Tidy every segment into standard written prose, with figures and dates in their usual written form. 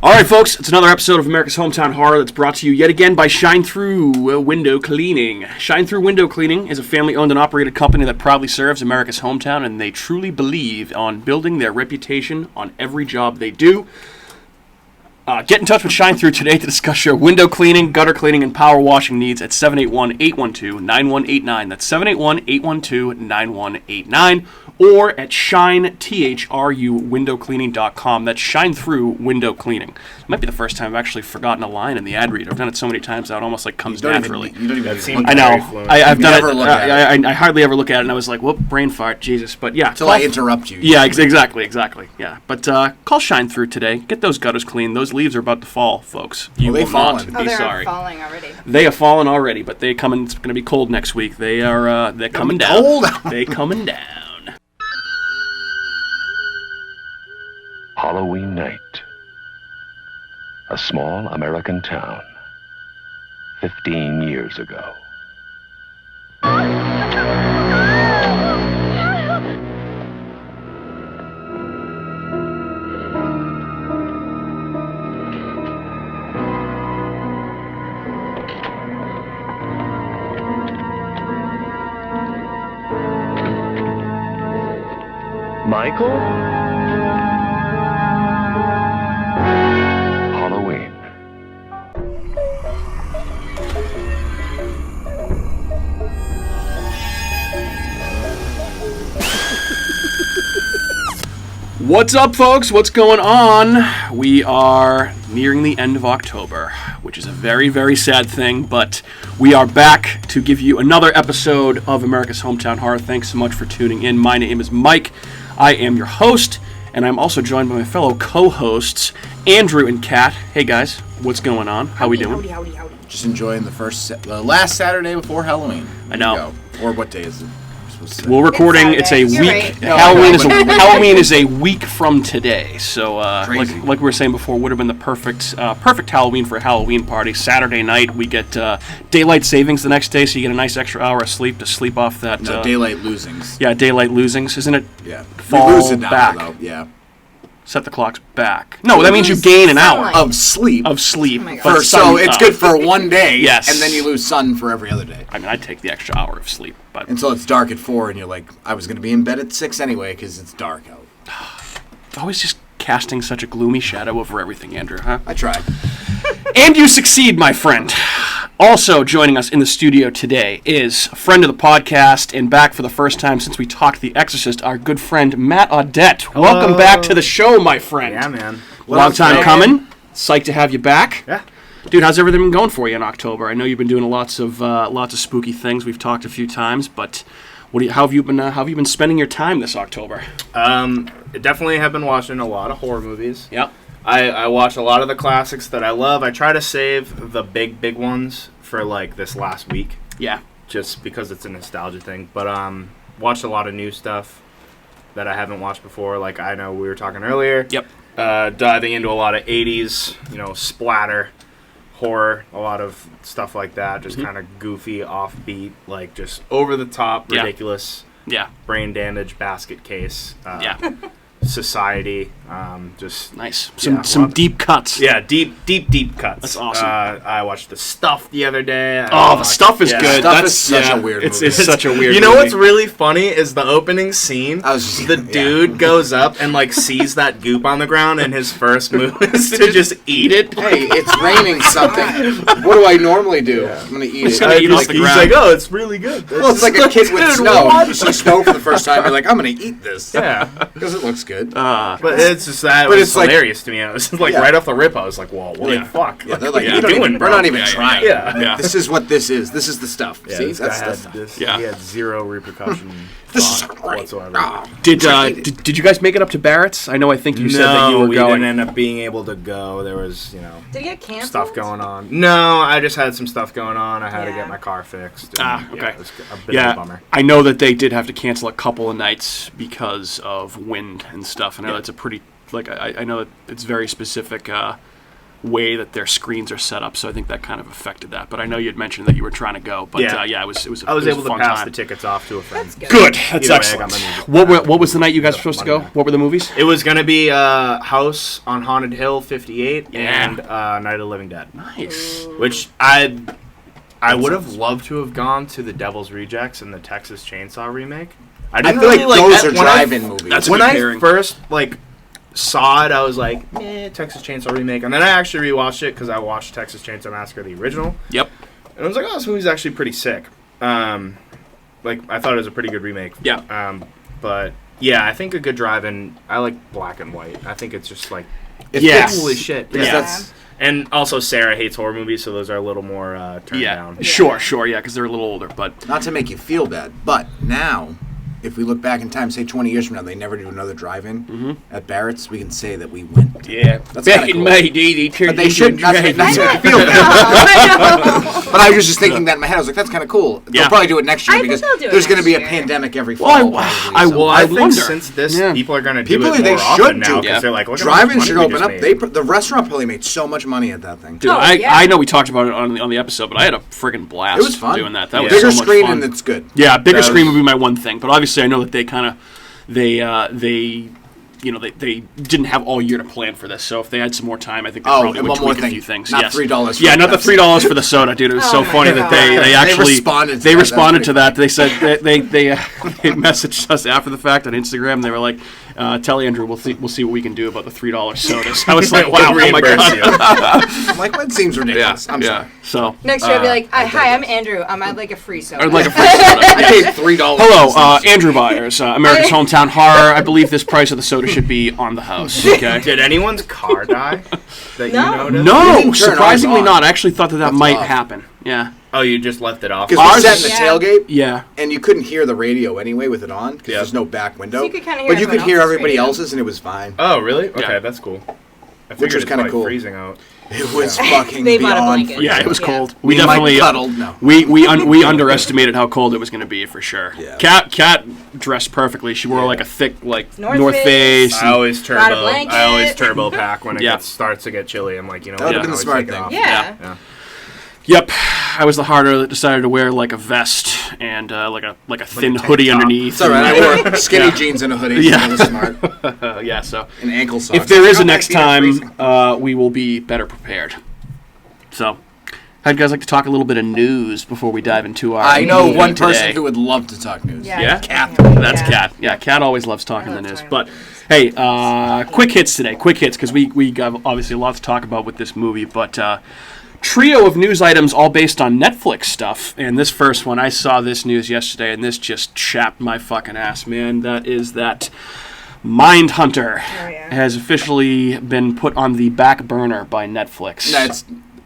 All right, folks, it's another episode of America's Hometown Horror that's brought to you yet again by Shine Through Window Cleaning. Shine Through Window Cleaning is a family-owned and operated company that proudly serves America's hometown, and they truly believe on building their reputation on every job they do. Get in touch with Shine Through today to discuss your window cleaning, gutter cleaning, and power washing needs at 781-812-9189. That's 781-812-9189. Or at shinethruwindowcleaning.com. That's Shine Through Window Cleaning. It might be the first time I've actually forgotten a line in the ad read. I've done it so many times that it almost like comes naturally. You don't even I know. I've done it. I hardly ever look at it, and I was like, whoop, brain fart, Jesus. But yeah. Until I interrupt you. Yeah, exactly. Yeah. But call Shine Through today. Get those gutters clean. Those leaves are about to fall, folks. You will not be sorry. They're falling already. They have fallen already, but they coming. It's going to be cold next week. They're coming down. Cold. They coming down. Halloween night. A small American town. 15 years ago. Michael? Halloween. What's up, folks? What's going on? We are nearing the end of October, which is a very, very sad thing, but we are back to give you another episode of America's Hometown Horror. Thanks so much for tuning in. My name is Mike. I am your host, and I'm also joined by my fellow co-hosts, Andrew and Kat. Hey, guys. What's going on? How we doing? Howdy. Just enjoying the last Saturday before Halloween. I know. Or what day is it? We're recording. It's a You're week. right. Halloween is a week from today. So, Crazy. like we were saying before, would have been the perfect Halloween for a Halloween party. Saturday night, we get daylight savings the next day, so you get a nice extra hour of sleep to sleep off that. No, daylight losings. Yeah, daylight losings, isn't it? Yeah. Fall we lose an back. hour, though. Yeah. Set the clocks back. No, that means you gain an hour sunlight. Of sleep. of sleep. Oh my God. but So sun- it's good for one day. Yes. And then you lose sun for every other day. I mean, I'd take the extra hour of sleep, but Until it's dark at 4 and you're like, I was going to be in bed at 6 anyway because it's dark out. always just casting such a gloomy shadow over everything, Andrew, huh? I tried. And you succeed, my friend. Also joining us in the studio today is a friend of the podcast and back for the first time since we talked The Exorcist, our good friend Matt Audette. Hello. Welcome back to the show, my friend. Yeah, man. Long time coming. Psyched to have you back. Yeah. Dude, how's everything been going for you in October? I know you've been doing lots of spooky things. We've talked a few times, but how have you been spending your time this October? Definitely have been watching a lot of horror movies. Yep. I watch a lot of the classics that I love. I try to save the big ones for like this last week, Yeah. just because it's a nostalgia thing. But watched a lot of new stuff that I haven't watched before. Like I know we were talking earlier. Yep. Diving into a lot of 80s, splatter, horror, a lot of stuff like that. Just kind of goofy, offbeat, like just over the top, Yeah. ridiculous, Yeah. brain damage, basket case. Yeah. Society, just Nice. Yeah, Some deep cuts. yeah, deep cuts. That's awesome. I watched The Stuff the other day. The Stuff is good. Stuff That's is such a weird it's, movie. It's such a weird You know movie. what's really funny is the opening scene. The Yeah. dude goes up and like sees that goop on the ground, and his first move is to just eat it. Hey, it's raining something. What do I normally do? I'm going to eat Just it. gonna eat off the He's ground. like, oh, it's really good. Well, it's like a kid with Dude, snow. what? You see snow for the first time, you're like, I'm going to eat this. Yeah, Because it looks good. but it's just that. But It was it's like- hilarious to me. It was like Yeah. right off the rip. I was like, "Whoa, what Yeah. the fuck? Yeah, they're like, what you are don't you doing, even, bro?" we're not even Yeah, trying. yeah. Yeah. This is what this is. This is the stuff. Yeah, See, this guy that's the had stuff. this. Yeah. He had zero repercussion This is thought great. whatsoever. Ah. Did you guys make it up to Barrett's? I know. I think you said that you No, were we going. didn't end up being able to go. There was, Did it get canceled? stuff going on. No, I just had some stuff going on. I had to Yeah. get my car fixed. Ah, and, okay. it was a bit of a Yeah, bummer. I know that they did have to cancel a couple of nights because of wind and stuff. I know that's a pretty I know that it's very specific way that their screens are set up. So I think that kind of affected that. But I know you had mentioned that you were trying to go. But it was. I was able a to fun pass time. the tickets off to a friend. That's good. Good. That's Either way, I got excellent. my music. What was the night you guys were supposed to go? What were the movies? It was gonna be House on Haunted Hill 58 Yeah. and Night of the Living Dead. Nice. Which I would have loved to have gone to the Devil's Rejects and the Texas Chainsaw remake. I I didn't feel really like those that- are when I- drive-in movies. That's a when good I pairing. first saw it, I was like, Texas Chainsaw remake, and then I actually rewatched it because I watched Texas Chainsaw Massacre the original, Yep. and I was like, oh, this movie's actually pretty sick. I thought it was a pretty good remake. Yeah. But yeah, I think a good drive-in. I like black and white. I think it's just like, Yes. holy shit. Because Yeah. that's And also, Sarah hates horror movies, so those are a little more turned down. Sure, yeah, because they're a little older, but not to make you feel bad, but now, if we look back in time, say 20 years from now, they never do another drive-in at Barrett's, we can say that we went. Yeah. That's back kinda in cool. May, they turned But they into should a not drag. make you feel bad. But I was just thinking that in my head. I was like, that's kind of cool. Yeah. They'll probably do it next year I think because they'll do it there's going to next be a year. pandemic every fall. Well, probably, Well, I I think wonder. since this, Yeah. people are going to do People, it more they often should now do because it. they're like, look at how much Drive-in money should we open just up. made. The restaurant probably made so much money at that thing. Dude, Oh, yeah. I know we talked about it on the episode, but I had a friggin' blast It was fun. doing that. That was Bigger so much screen fun. and it's good. Yeah, bigger That screen was- would be my one thing, but obviously I know that they kind of they didn't have all year to plan for this. So if they had some more time, I think they probably and would one more tweak a thing. few things. Not yes. $3 for Yeah, the not the Pepsi. $3 for the soda, dude. It was Oh so my funny that God. they actually responded to they that. responded That's to that. They said they messaged us after the fact on Instagram. They were like, "Tell Andrew, we'll see what we can do about the $3 sodas." I was like, "Wow, oh my Reimburse god." you. I'm like, that seems ridiculous. I'm sorry. So Next year, I'll be like, hi, I'm Andrew. I'd like a free soda. I'd like a free soda. I paid $3. Hello, Andrew Byers, America's Hometown Horror. I believe this price of the soda should be on the house. Okay. Did anyone's car die that you No. noticed? No, turn surprisingly ours on. not. I actually thought that That's might odd. happen. Yeah. Oh, you just left it off? Because we Ours- sat in the Yeah. tailgate, Yeah. and you couldn't hear the radio anyway with it on because Yeah. there's no back window. So you could kinda hear but you could everyone hear else's everybody radio. else's, and it was fine. Oh, really? Okay, Yeah. that's cool. I Which figured was it's kinda probably cool. freezing out. It was fucking They bought a beyond. blanket. Yeah, it was Yeah. cold. We definitely cuddled. No. we underestimated how cold it was going to be for sure. Yeah. Kat dressed perfectly. She wore like a thick North North Face. Face. I always Brought a turbo. blanket. I always turbo pack when it Yeah. starts to get chilly. I'm like, you know, That would've what, been the I smart always take it thing. off. Yeah. Yeah. Yep, I was the harder that decided to wear like a vest and like a thin tank hoodie top. underneath. It's all right. and, I wore skinny jeans and a hoodie. Yeah. So it was smart. yeah, so And ankle socks. if there is a Oh, my next feet are freezing. time, we will be better prepared. So, how'd you guys like to talk a little bit of news before we dive into our I know movie one person today? who would love to talk news. Yeah? Catherine. That's Yeah. Kat. Yeah, Kat always loves talking I the love news. talking But about news. hey, quick hits today. Quick hits because we got obviously a lot to talk about with this movie. But trio of news items all based on Netflix stuff. And this first one, I saw this news yesterday, and this just chapped my fucking ass, man. That is that Mindhunter Oh, yeah. has officially been put on the back burner by Netflix.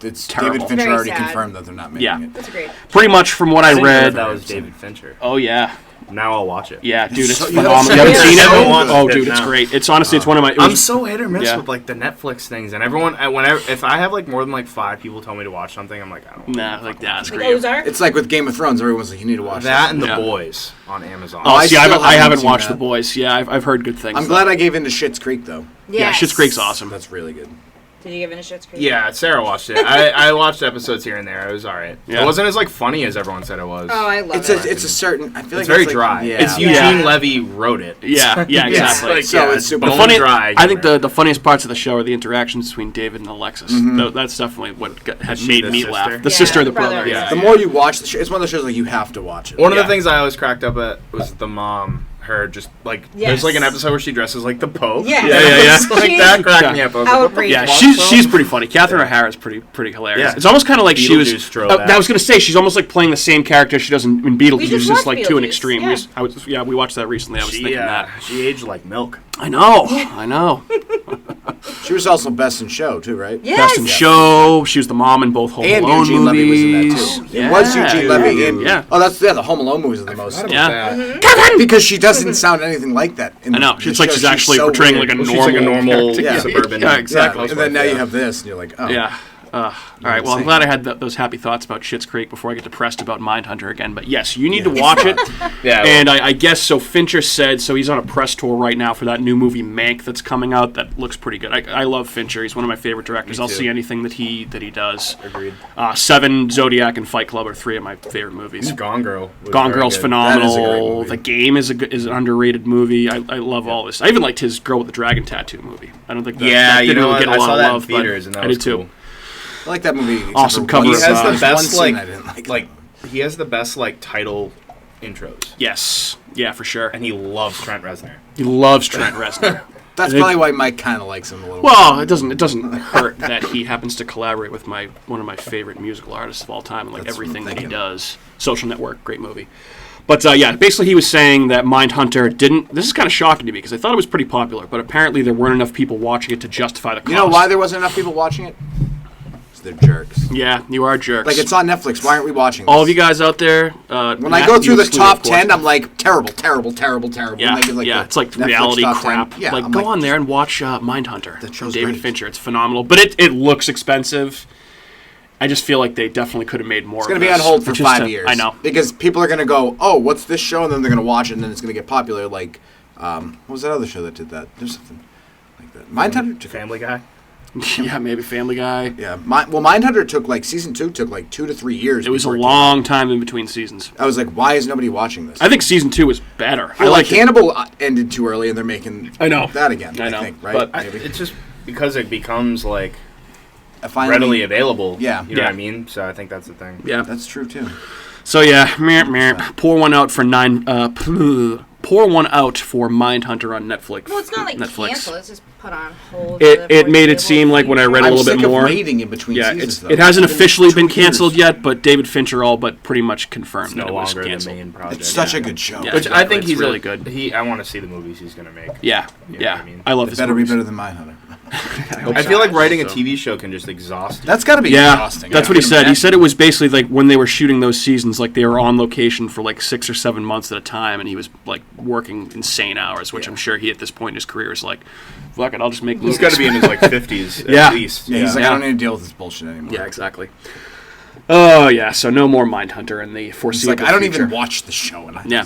It's Terrible. David Fincher Very already sad. confirmed that they're not making Yeah. it. That's great. Pretty much from what I didn't know read. that was David Fincher. Oh yeah. Now I'll watch it. Yeah, dude, it's So- you phenomenal. haven't You haven't seen seen it? it? I don't want Oh, it dude, it's now. great. It's honestly, it's one of my. It I'm was- so hit or miss yeah. with like the Netflix things, and everyone, whenever if I have like more than like 5 people tell me to watch something, I'm like, I don't. Nah, like that's Like great. Ozark? It's like with Game of Thrones. Everyone's like, you need to watch That this. and The Yeah. Boys on Amazon. Oh, I see, still I haven't haven't seen watched that. The Boys. Yeah, I've heard good things. I'm glad I gave in to Schitt's Creek, though. Yeah, Schitt's Creek's awesome. That's really good. Did you give it a Schitt's Creek? Yeah, Sarah watched it. I watched episodes here and there. It was alright. Yeah. It wasn't as like funny as everyone said it was. Oh, I love It's it. a certain. I feel it's like very like, dry. Yeah. It's Eugene Yeah. Levy wrote it. Yeah, yeah, Yeah. exactly. Like, So yeah, it's super- bone The funny, dry. I think the funniest parts of the show are the interactions between David and Alexis. That's definitely what had she made the me sister? laugh. The Yeah, sister and the brother. brother. Yeah. The more you watch the show, it's one of those shows like you have to watch it. One of Yeah. the things I always cracked up at was the mom. Her just like Yes. there's like an episode where she dresses like the Pope. Yeah. Yeah, yeah, yeah. It's like She's that cracked Yeah. me up. I was like, what the outrageous. Yeah, fuck, she's bro? pretty funny. Catherine O'Hara's pretty hilarious. Yeah. It's almost kind of like she was. Beetlejuice drove that. I was gonna say she's almost like playing the same character she does in Beetlejuice. We just Just watched like to an Beetlejuice, extreme. yeah. We watched that recently. I was thinking that. She aged like milk. I know. She was also Best in Show too, right? Yes. Best in Show. She was the mom in both Home And Alone Eugene Levy was in movies. that too. It was Eugene Levy. And, Yeah. Oh, that's the Home Alone movies are the most. Yeah. Because she doesn't sound anything like that. In I know. the It's like show. she's actually so portraying weird. like a Well, normal. she's like a normal character. Yeah. suburban. Yeah, exactly. And then now you have this, and you're like, oh. Yeah. All right, well, I'm glad I had those happy thoughts about Schitt's Creek before I get depressed about Mindhunter again. But yes, you need to watch it. Yeah. And I guess, so Fincher said, so he's on a press tour right now for that new movie Mank that's coming out that looks pretty good. I love Fincher. He's one of my favorite directors. I'll see anything that he does. Agreed. Seven, Zodiac, and Fight Club are three of my favorite movies. Gone Girl. Gone Girl's good. phenomenal. That is a great movie. The Game is an underrated movie. I love all this. I even liked his Girl with the Dragon Tattoo movie. I don't think that you didn't know really get what? a I lot saw of that in love, theaters, but and that I was did too. cool. I like that movie. except Awesome for cover one He has scene. the best One scene I didn't like. he has the best title intros, Yes. Yeah, for sure. and he loves Trent Reznor. He loves Trent Reznor. That's probably why Mike kind of likes him a little. Well, it doesn't hurt that he happens to collaborate with one of my favorite musical artists of all time, and That's what everything I'm that he thinking. does. Social Network, great movie. But yeah, basically he was saying that Mindhunter didn't. This is kind of shocking to me because I thought it was pretty popular, but apparently there weren't enough people watching it to justify the cost. You know why there wasn't enough people watching it? Because they're jerks. Yeah, you are jerks. Like, it's on Netflix. Why aren't we watching this? all of you guys out there. When I go through the top 10, I'm like, terrible, terrible, terrible, terrible. Yeah, And they give, yeah, the it's like Netflix reality top 10. crap. Yeah, like, I'm go on there and watch Mindhunter That from show's David great. Fincher. It's phenomenal, but it looks expensive. I just feel like they definitely could have made more. It's going to be on hold for 5 years. I know. Because people are going to go, oh, what's this show? And then they're going to watch it, and then it's going to get popular. Like, what was that other show that did that? There's something like that. Mindhunter? Family Guy. Yeah, maybe Family Guy. Yeah. Mindhunter took, season 2 took, 2 to 3 years. It was a before came long out. time in between seasons. I was like, why is nobody watching this? I think season 2 was better. Well, I like Hannibal ended too early, and they're making I know. that again. I know. think, right? But Maybe. It's just because it becomes Finally- readily available. Yeah. You know Yeah. what I mean? So I think that's the thing. Yeah. That's true, too. So yeah, pour one out for pour one out for Mindhunter on Netflix. Well, it's not like Netflix. cancel. It's just put on hold. It made it seem like when I read a I'm little bit sick more. of waiting in between Yeah, seasons, though. it hasn't It's been officially 2 been years. canceled yet, but David Fincher all but pretty much confirmed It's that no it was longer the canceled. main project. It's such a good show. Yeah. Which I think It's he's really good. I want to see the movies he's going to make. Yeah, You know yeah. what I mean? I love It his better movies. be better than Mindhunter. I feel like writing a TV show can just exhaust you. That's got to be Yeah, exhausting. that's I what he can said. He imagine. said it was basically like when they were shooting those seasons, like they were on location for 6 or 7 months at a time, and he was working insane hours, which I'm sure he at this point in his career is like, fuck it, I'll just make movies. He's got to be in his 50s Yeah. at least. Yeah, he's like, Yeah. I don't need to deal with this bullshit anymore. Yeah, exactly. Oh yeah, so no more Mindhunter in the It's foreseeable like, I don't future. even watch the show. And Yeah.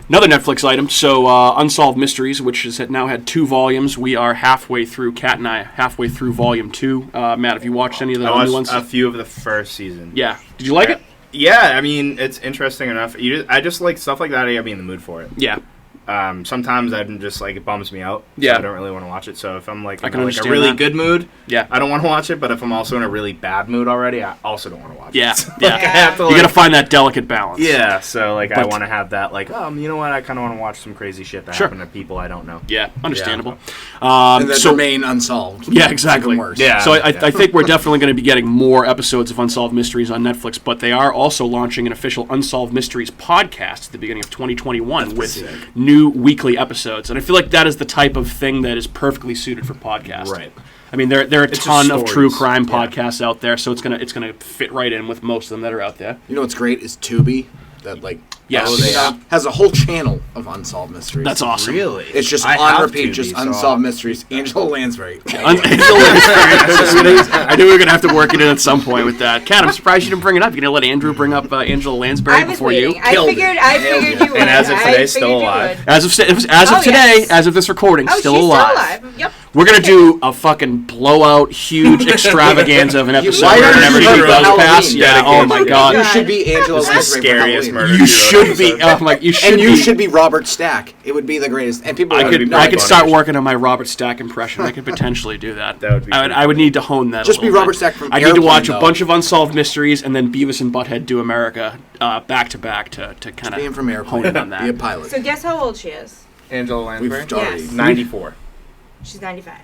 Another Netflix item. So, Unsolved Mysteries, which has now had 2 volumes. We are halfway through. Kat and I halfway through volume 2. Matt, have you watched any of the I new watched ones? a few of the first season. Yeah. Did you like it? Yeah, I mean, it's interesting enough. I just like stuff like that. I gotta be in the mood for it. Yeah. Sometimes I'm just it bums me out. Yeah. So I don't really want to watch it. So if I'm I in can a understand really that. good mood, Yeah. I don't want to watch it. But if I'm also in a really bad mood already, I also don't want to watch Yeah. it. So, Yeah. I have to, You got to find that delicate balance. Yeah, so I But- want to have that you know what? I kind of want to watch some crazy shit that Sure. happened to people I don't know. Yeah. Understandable. And that So remain unsolved. yeah, exactly. Even worse. Yeah. So I think we're definitely going to be getting more episodes of Unsolved Mysteries on Netflix, but they are also launching an official Unsolved Mysteries podcast at the beginning of 2021 with sick. new weekly episodes. And I feel like that is the type of thing that is perfectly suited for podcasts. Right. I mean, there are a It's just ton of true stories. crime Yeah. podcasts out there, so it's gonna fit right in with most of them that are out there. You know what's great is Tubi. That Yes. you know, has a whole channel of unsolved mysteries. That's awesome. Really? It's just I on have repeat, Tubi, just so unsolved mysteries. Angela Lansbury. I knew we were gonna have to work it in at some point with that. Kat, I'm surprised you didn't bring it up. You gonna let Andrew bring up Angela Lansbury I was before waiting. you? I figured you would. And as of today, I still figured you alive. would. As of Oh, today, yes. as of this recording, Oh, still she's alive. still alive. Yep. We're gonna do a fucking blowout, huge extravaganza of an episode Why don't whenever you she do does Halloween? pass. Yeah. Oh my Oh, god. You God. should be Angela This is the Lansbury for scariest Halloween. murder. You should be. episode. You should And be. you should be Robert Stack. It would be the greatest. And people I would could. know I it. could start working on my Robert Stack impression. I could potentially do that. That would be pretty I would need to hone that. Just a be little Robert bit. Stack from I need to Airplane, watch a though. bunch of Unsolved Mysteries and then Beavis and Butthead Do America back to back to kind Being from of hone in Airplane. on Be a that. pilot. So guess how old she is? Angela Lansbury? We've already. Yes. 94. She's 95.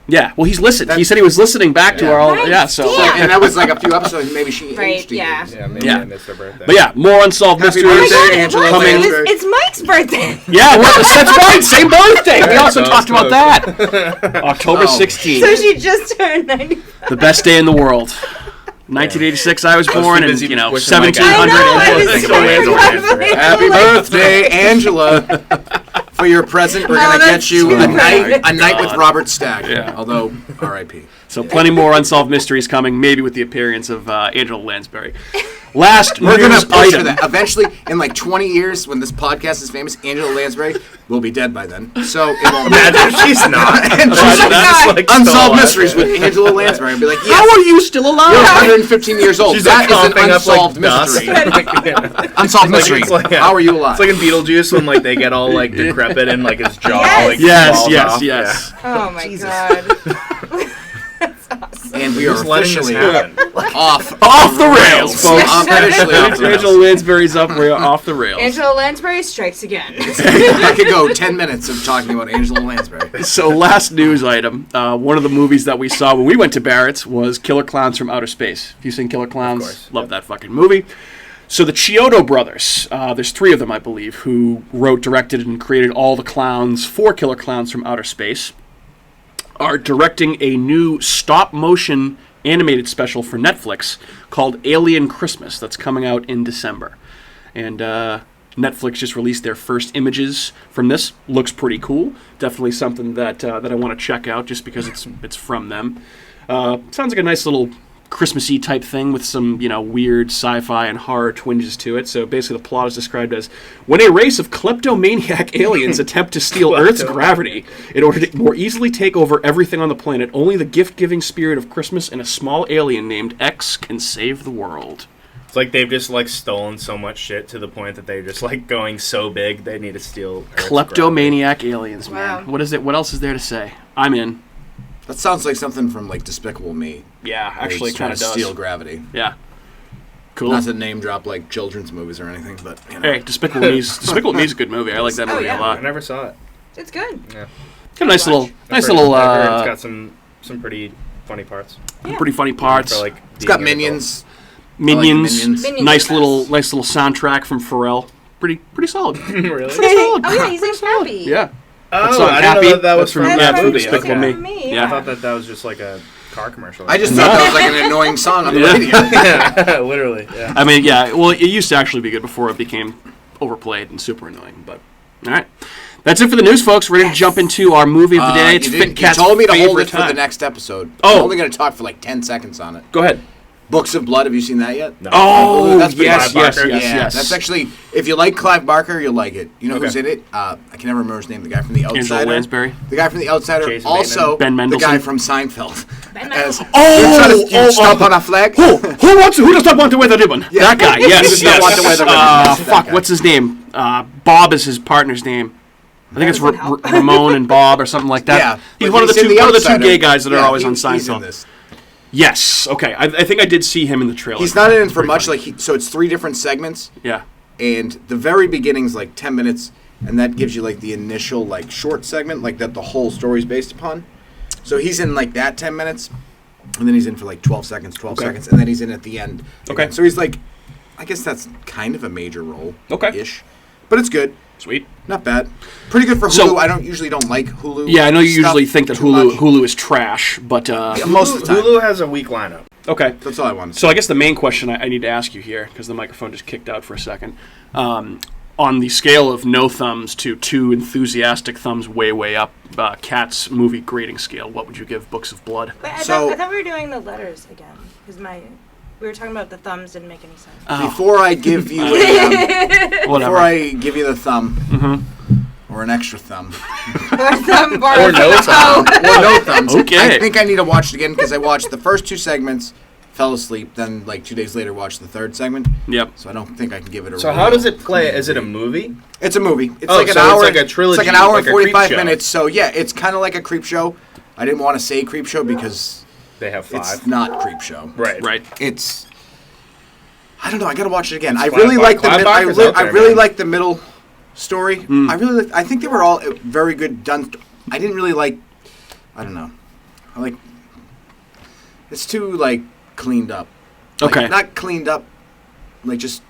Yeah. Well, he's listened. He That's- said he was listening back to Yeah. our all. Nice. Yeah. So. Damn. And that was like a few episodes. Maybe she Right, aged a yeah. year. Yeah, maybe Yeah. I missed her birthday. But yeah, more Unsolved Happy Mysteries. birthday, Angela What? Lansbury. It's Mike's birthday. Yeah, well, that's right. Same birthday. We also so talked about close. that. October Oh. 16th. So she just turned 95. The best day in the world. 1986, I was too born, and busy you know, wishing Mike 1700. I know, I was Think so about Angela Lansbury. Happy birthday, Angela. For your present, we're Oh, going to that's get you too a night bad. with Robert Stack. Yeah. Although, R.I.P. So plenty more Unsolved Mysteries coming, maybe with the appearance of Angela Lansbury. Last We're going news to push for item. that. Eventually, in like 20 years, when this podcast is famous, Angela Lansbury will be dead by then. So it won't matter. Imagine she's not. And she's Imagine that. like, Unsolved Mysteries with Angela Lansbury. I'd be like, How yes, are you still you're alive? 115 years old. She's That like is an coughing up unsolved like dust. mystery. Unsolved mystery. It's like, yeah. How are you alive? It's like in Beetlejuice when like they get all like decrepit and like his jaw Yes. like Yes, falls yes, off. yes. Oh my Jesus. god. That's awesome. and we Yeah. are Just letting this officially happen. Off the rails, folks. Officially off the Angela rails. Lansbury's up. We're off the rails. Angela Lansbury strikes again. I could go 10 minutes of talking about Angela Lansbury. So last news item, one of the movies that we saw when we went to Barrett's was Killer Clowns from Outer Space. Have you seen Killer Clowns? course. Love that fucking movie. So the Chiodo Brothers, there's 3 of them, I believe, who wrote, directed, and created all the clowns for Killer Clowns from Outer Space, are directing a new stop-motion animated special for Netflix called Alien XMas that's coming out in December. And Netflix just released their first images from this. Looks pretty cool. Definitely something that that I want to check out just because it's from them. Sounds like a nice little Christmassy type thing with some, weird sci-fi and horror twinges to it. So basically the plot is described as when a race of kleptomaniac aliens attempt to steal Earth's gravity in order to more easily take over everything on the planet, only the gift-giving spirit of Christmas and a small alien named X can save the world. It's like they've just like stolen so much shit to the point that they're just like going so big they need to steal Earth's Kleptomaniac aliens, man. Wow. What is it? What else is there to say? I'm in. That sounds like something from like Despicable Me. Yeah, actually Trying kind to of does. steal gravity. Yeah. Cool. Not to name drop like children's movies or anything, but Hey, Despicable Me's a good movie. I like that movie yeah. a I lot. never saw it. It's good. Yeah. Got a nice little, I've heard it's uh, got some pretty funny parts. pretty funny parts. For, like, it's got being an Minions. Minions, Minions. Minions nice are the little, best. nice little soundtrack from Pharrell. Pretty solid. adult. Really? Oh yeah, he's in Happy. Yeah. Oh, song I Happy, didn't know that that's was from from- that yeah, from movie. Despicable Okay. Me. Yeah. I thought that was just like a car commercial. I just thought that was like an annoying song on the Yeah. radio. yeah, literally. Yeah. I mean, yeah. Well, it used to actually be good before it became overplayed and super annoying. But all right, that's it for the news, folks. We're ready to jump into our movie of the day. It's you, Fit didn't- Cat's you told me to hold favorite it for the time. next episode. Oh. I'm only going to talk for like 10 seconds on it. Go ahead. Books of Blood, have you seen that yet? No. Oh, That's pretty yes, Clive yes, Barker. yes, Yeah, yes. that's actually, if you like Clive Barker, you'll like it. You know Okay. who's in it? I can never remember his name. The guy from The Outsider. Angela Lansbury. The guy from The Outsider. Jason Also, Bateman. Ben the guy Mendelsohn. from Seinfeld. Ben As- Mendelsohn. You stomp on a flag? Who does not want to wear the ribbon? That guy. Who Yes, does not yes. want to wear the ribbon? Yes, that Fuck. guy. What's his name? Bob is his partner's name. I think it's That doesn't help. Ramon and Bob or something like that. Yeah. He's but one of the in two Outsider. gay guys that are Yeah, always on he's in Seinfeld. this. Yes. Okay. I think I did see him in the trailer. He's not in it for Pretty much. funny. So it's 3 different segments. Yeah. And the very beginning's like 10 minutes, and that gives you like the initial like short segment, like that the whole story's based upon. So he's in like that 10 minutes, and then he's in for like 12 seconds, Okay. and then he's in at the end. Okay. again. So he's like, I guess that's kind of a major role. Okay. Ish. But it's good. Sweet. Not bad. Pretty good for Hulu. So- I usually don't like Hulu. Yeah, I know you stuff usually think that too much. Hulu is trash, but Most of the time. Hulu has a weak lineup. okay. That's all I wanted. So I guess the main question I need to ask you here, because the microphone just kicked out for a second, on the scale of no thumbs to 2 enthusiastic thumbs, way up, Cat's movie grading scale, what would you give Books of Blood? Wait, I So- thought we were doing the letters again. Because we were talking about the thumbs didn't make any sense. Before I give you Whatever. before I give you the thumb, or an extra thumb, Or thumb Or no thumb. or no thumbs, Okay. I think I need to watch it again because I watched the first 2 segments, fell asleep, then like 2 days later watched the 3rd segment. Yep. So I don't think I can give it a. So real how does it play? clean Is it a grade. movie? It's a movie. It's Oh, like an so it's hour. like a trilogy, It's like an hour like and a creep 45 show. minutes. So yeah, it's kind of like a creep show. I didn't want to say creep show because They have 5. it's not creep show. Right. Right. It's. I don't know. I gotta watch it again. I Clive really like the. Clive Barker's out I there, really man. like the middle story. I really. I think they were all very good done. I didn't really like. I don't know. I like. It's too like cleaned up. Like, Okay. Not cleaned up. Like just.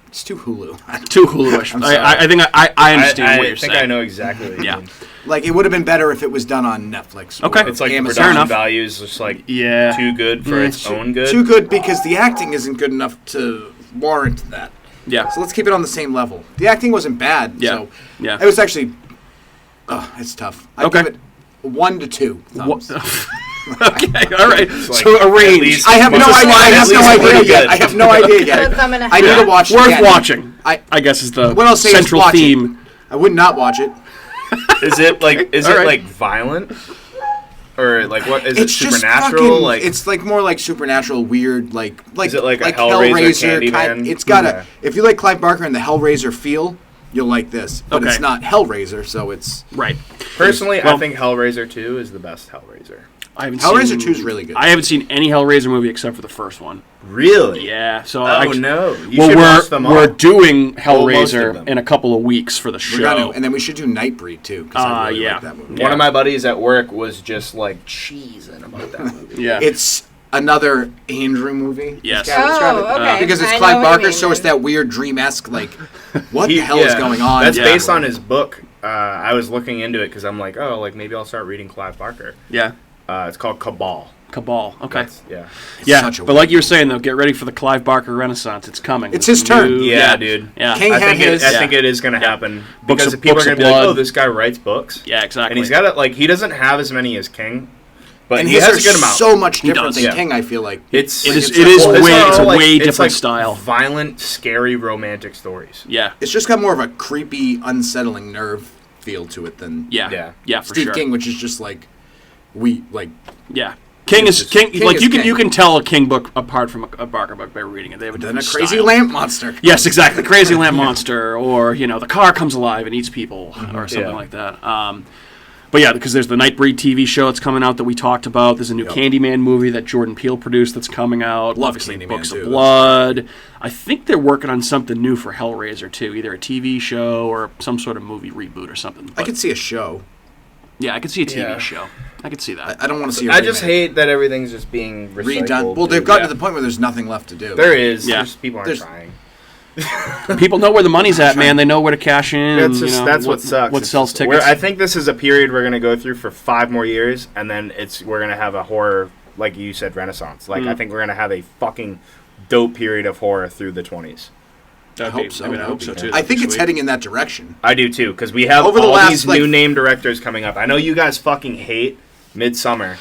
It's too Hulu. Too Hulu-ish. I'm sorry. I think I understand I what you're think saying. I know exactly what you Yeah. mean. Like it would have been better if it was done on Netflix. Okay. or It's like Amazon. Fair production enough. value is just like Yeah. too good for its own good. Too good because the acting isn't good enough to warrant that. Yeah. So let's keep it on the same level. The acting wasn't bad. Yeah. So Yeah. it was actually. Oh, it's tough. I Okay. give it 1 to 2 thumbs. Okay, all right. like So a range. least- I have no What's the idea. slide? I At have no least idea pretty yet. good. I have no idea yet. Thumb and a I need to half. watch it Worth again. watching. I guess is the What I'll say is central watch it. theme. I would not watch it. Is it like All right. like violent? Or like what is It's it just supernatural? fucking, Like it's like more like supernatural, weird, like Is it like a Hellraiser, Candyman? It's got Okay. if you like Clive Barker and the Hellraiser feel, you'll like this. But Okay. it's not Hellraiser, so it's Right. personally, Well- I think Hellraiser 2 is the best Hellraiser. I haven't Hellraiser seen, 2 is really good. I haven't seen any Hellraiser movie except for the first one. Really? Yeah. So Oh no! You well, should watch them all. we're doing Well, most of Hellraiser them. in a couple of weeks for the we're gonna, show. and then we should do Nightbreed too because I really yeah. like that movie. One of my buddies at work was just like cheesing about that movie. Yeah. It's another Andrew movie. Yes. As Gavin described it. Oh, okay. Because it's I know Clive what you Barker, mean, so it's then. that weird dream-esque, like, what He- the hell is yeah. going on? That's Yeah. based on his book. I was looking into it because I'm like, oh, like maybe I'll start reading Clive Barker. Yeah. It's called Cabal. Cabal. Okay. Yeah. Yeah. such a But like you were saying though, get ready for the Clive Barker Renaissance. It's coming. It's his turn. Yeah, dude. Yeah. King I had think his. I think it is going to happen Books because of- people are Books going of to be like, Blood. oh, this guy writes books. Yeah. Exactly. And he's got it like he doesn't have as many as King, but and he his has are a good amount. so much He different does. than Yeah. King, I feel like. It's It is. it's It is a whole- way. not It's a all, like- way it's different like style. Violent, scary, romantic stories. Yeah. It's just got more of a creepy, unsettling nerve feel to it than Yeah. Yeah. Yeah. For Steve sure. King, which is just like, Yeah. King is just- King. King Like is you can King. you can tell a King book apart from a Barker book by reading it. They have a then a different crazy style. lamp monster. Yes, exactly. Crazy lamp monster, or the car comes alive and eats people, or something Yeah. like that. But yeah, because there's the Nightbreed TV show that's coming out that we talked about. There's a new Yep. Candyman movie that Jordan Peele produced that's coming out. Love Obviously, Candyman, Books too. of Blood. I think they're working on something new for Hellraiser too, either a TV show or some sort of movie reboot or something. I But, could see a show. yeah, I could see a TV Yeah. show. I could see that. I don't want to see a I just remake. hate that everything's just being recycled. redone. Well, they've gotten Yeah. to the point where there's nothing left to do. There is. Yeah. There's, people aren't There's- trying. People know where the money's at, man. They know where to cash in. That's and, just that's what sucks. What It's sells just- tickets. I think this is a period we're gonna go through for 5 more years, and then we're gonna have a horror, like you said, renaissance. Like I think we're gonna have a fucking dope period of horror through the 20s. I hope so. I mean, I hope so too. I think it's Sweet. heading in that direction. I do too, because we have Over the all last, these like- new name directors coming up. I know you guys fucking hate Midsummer,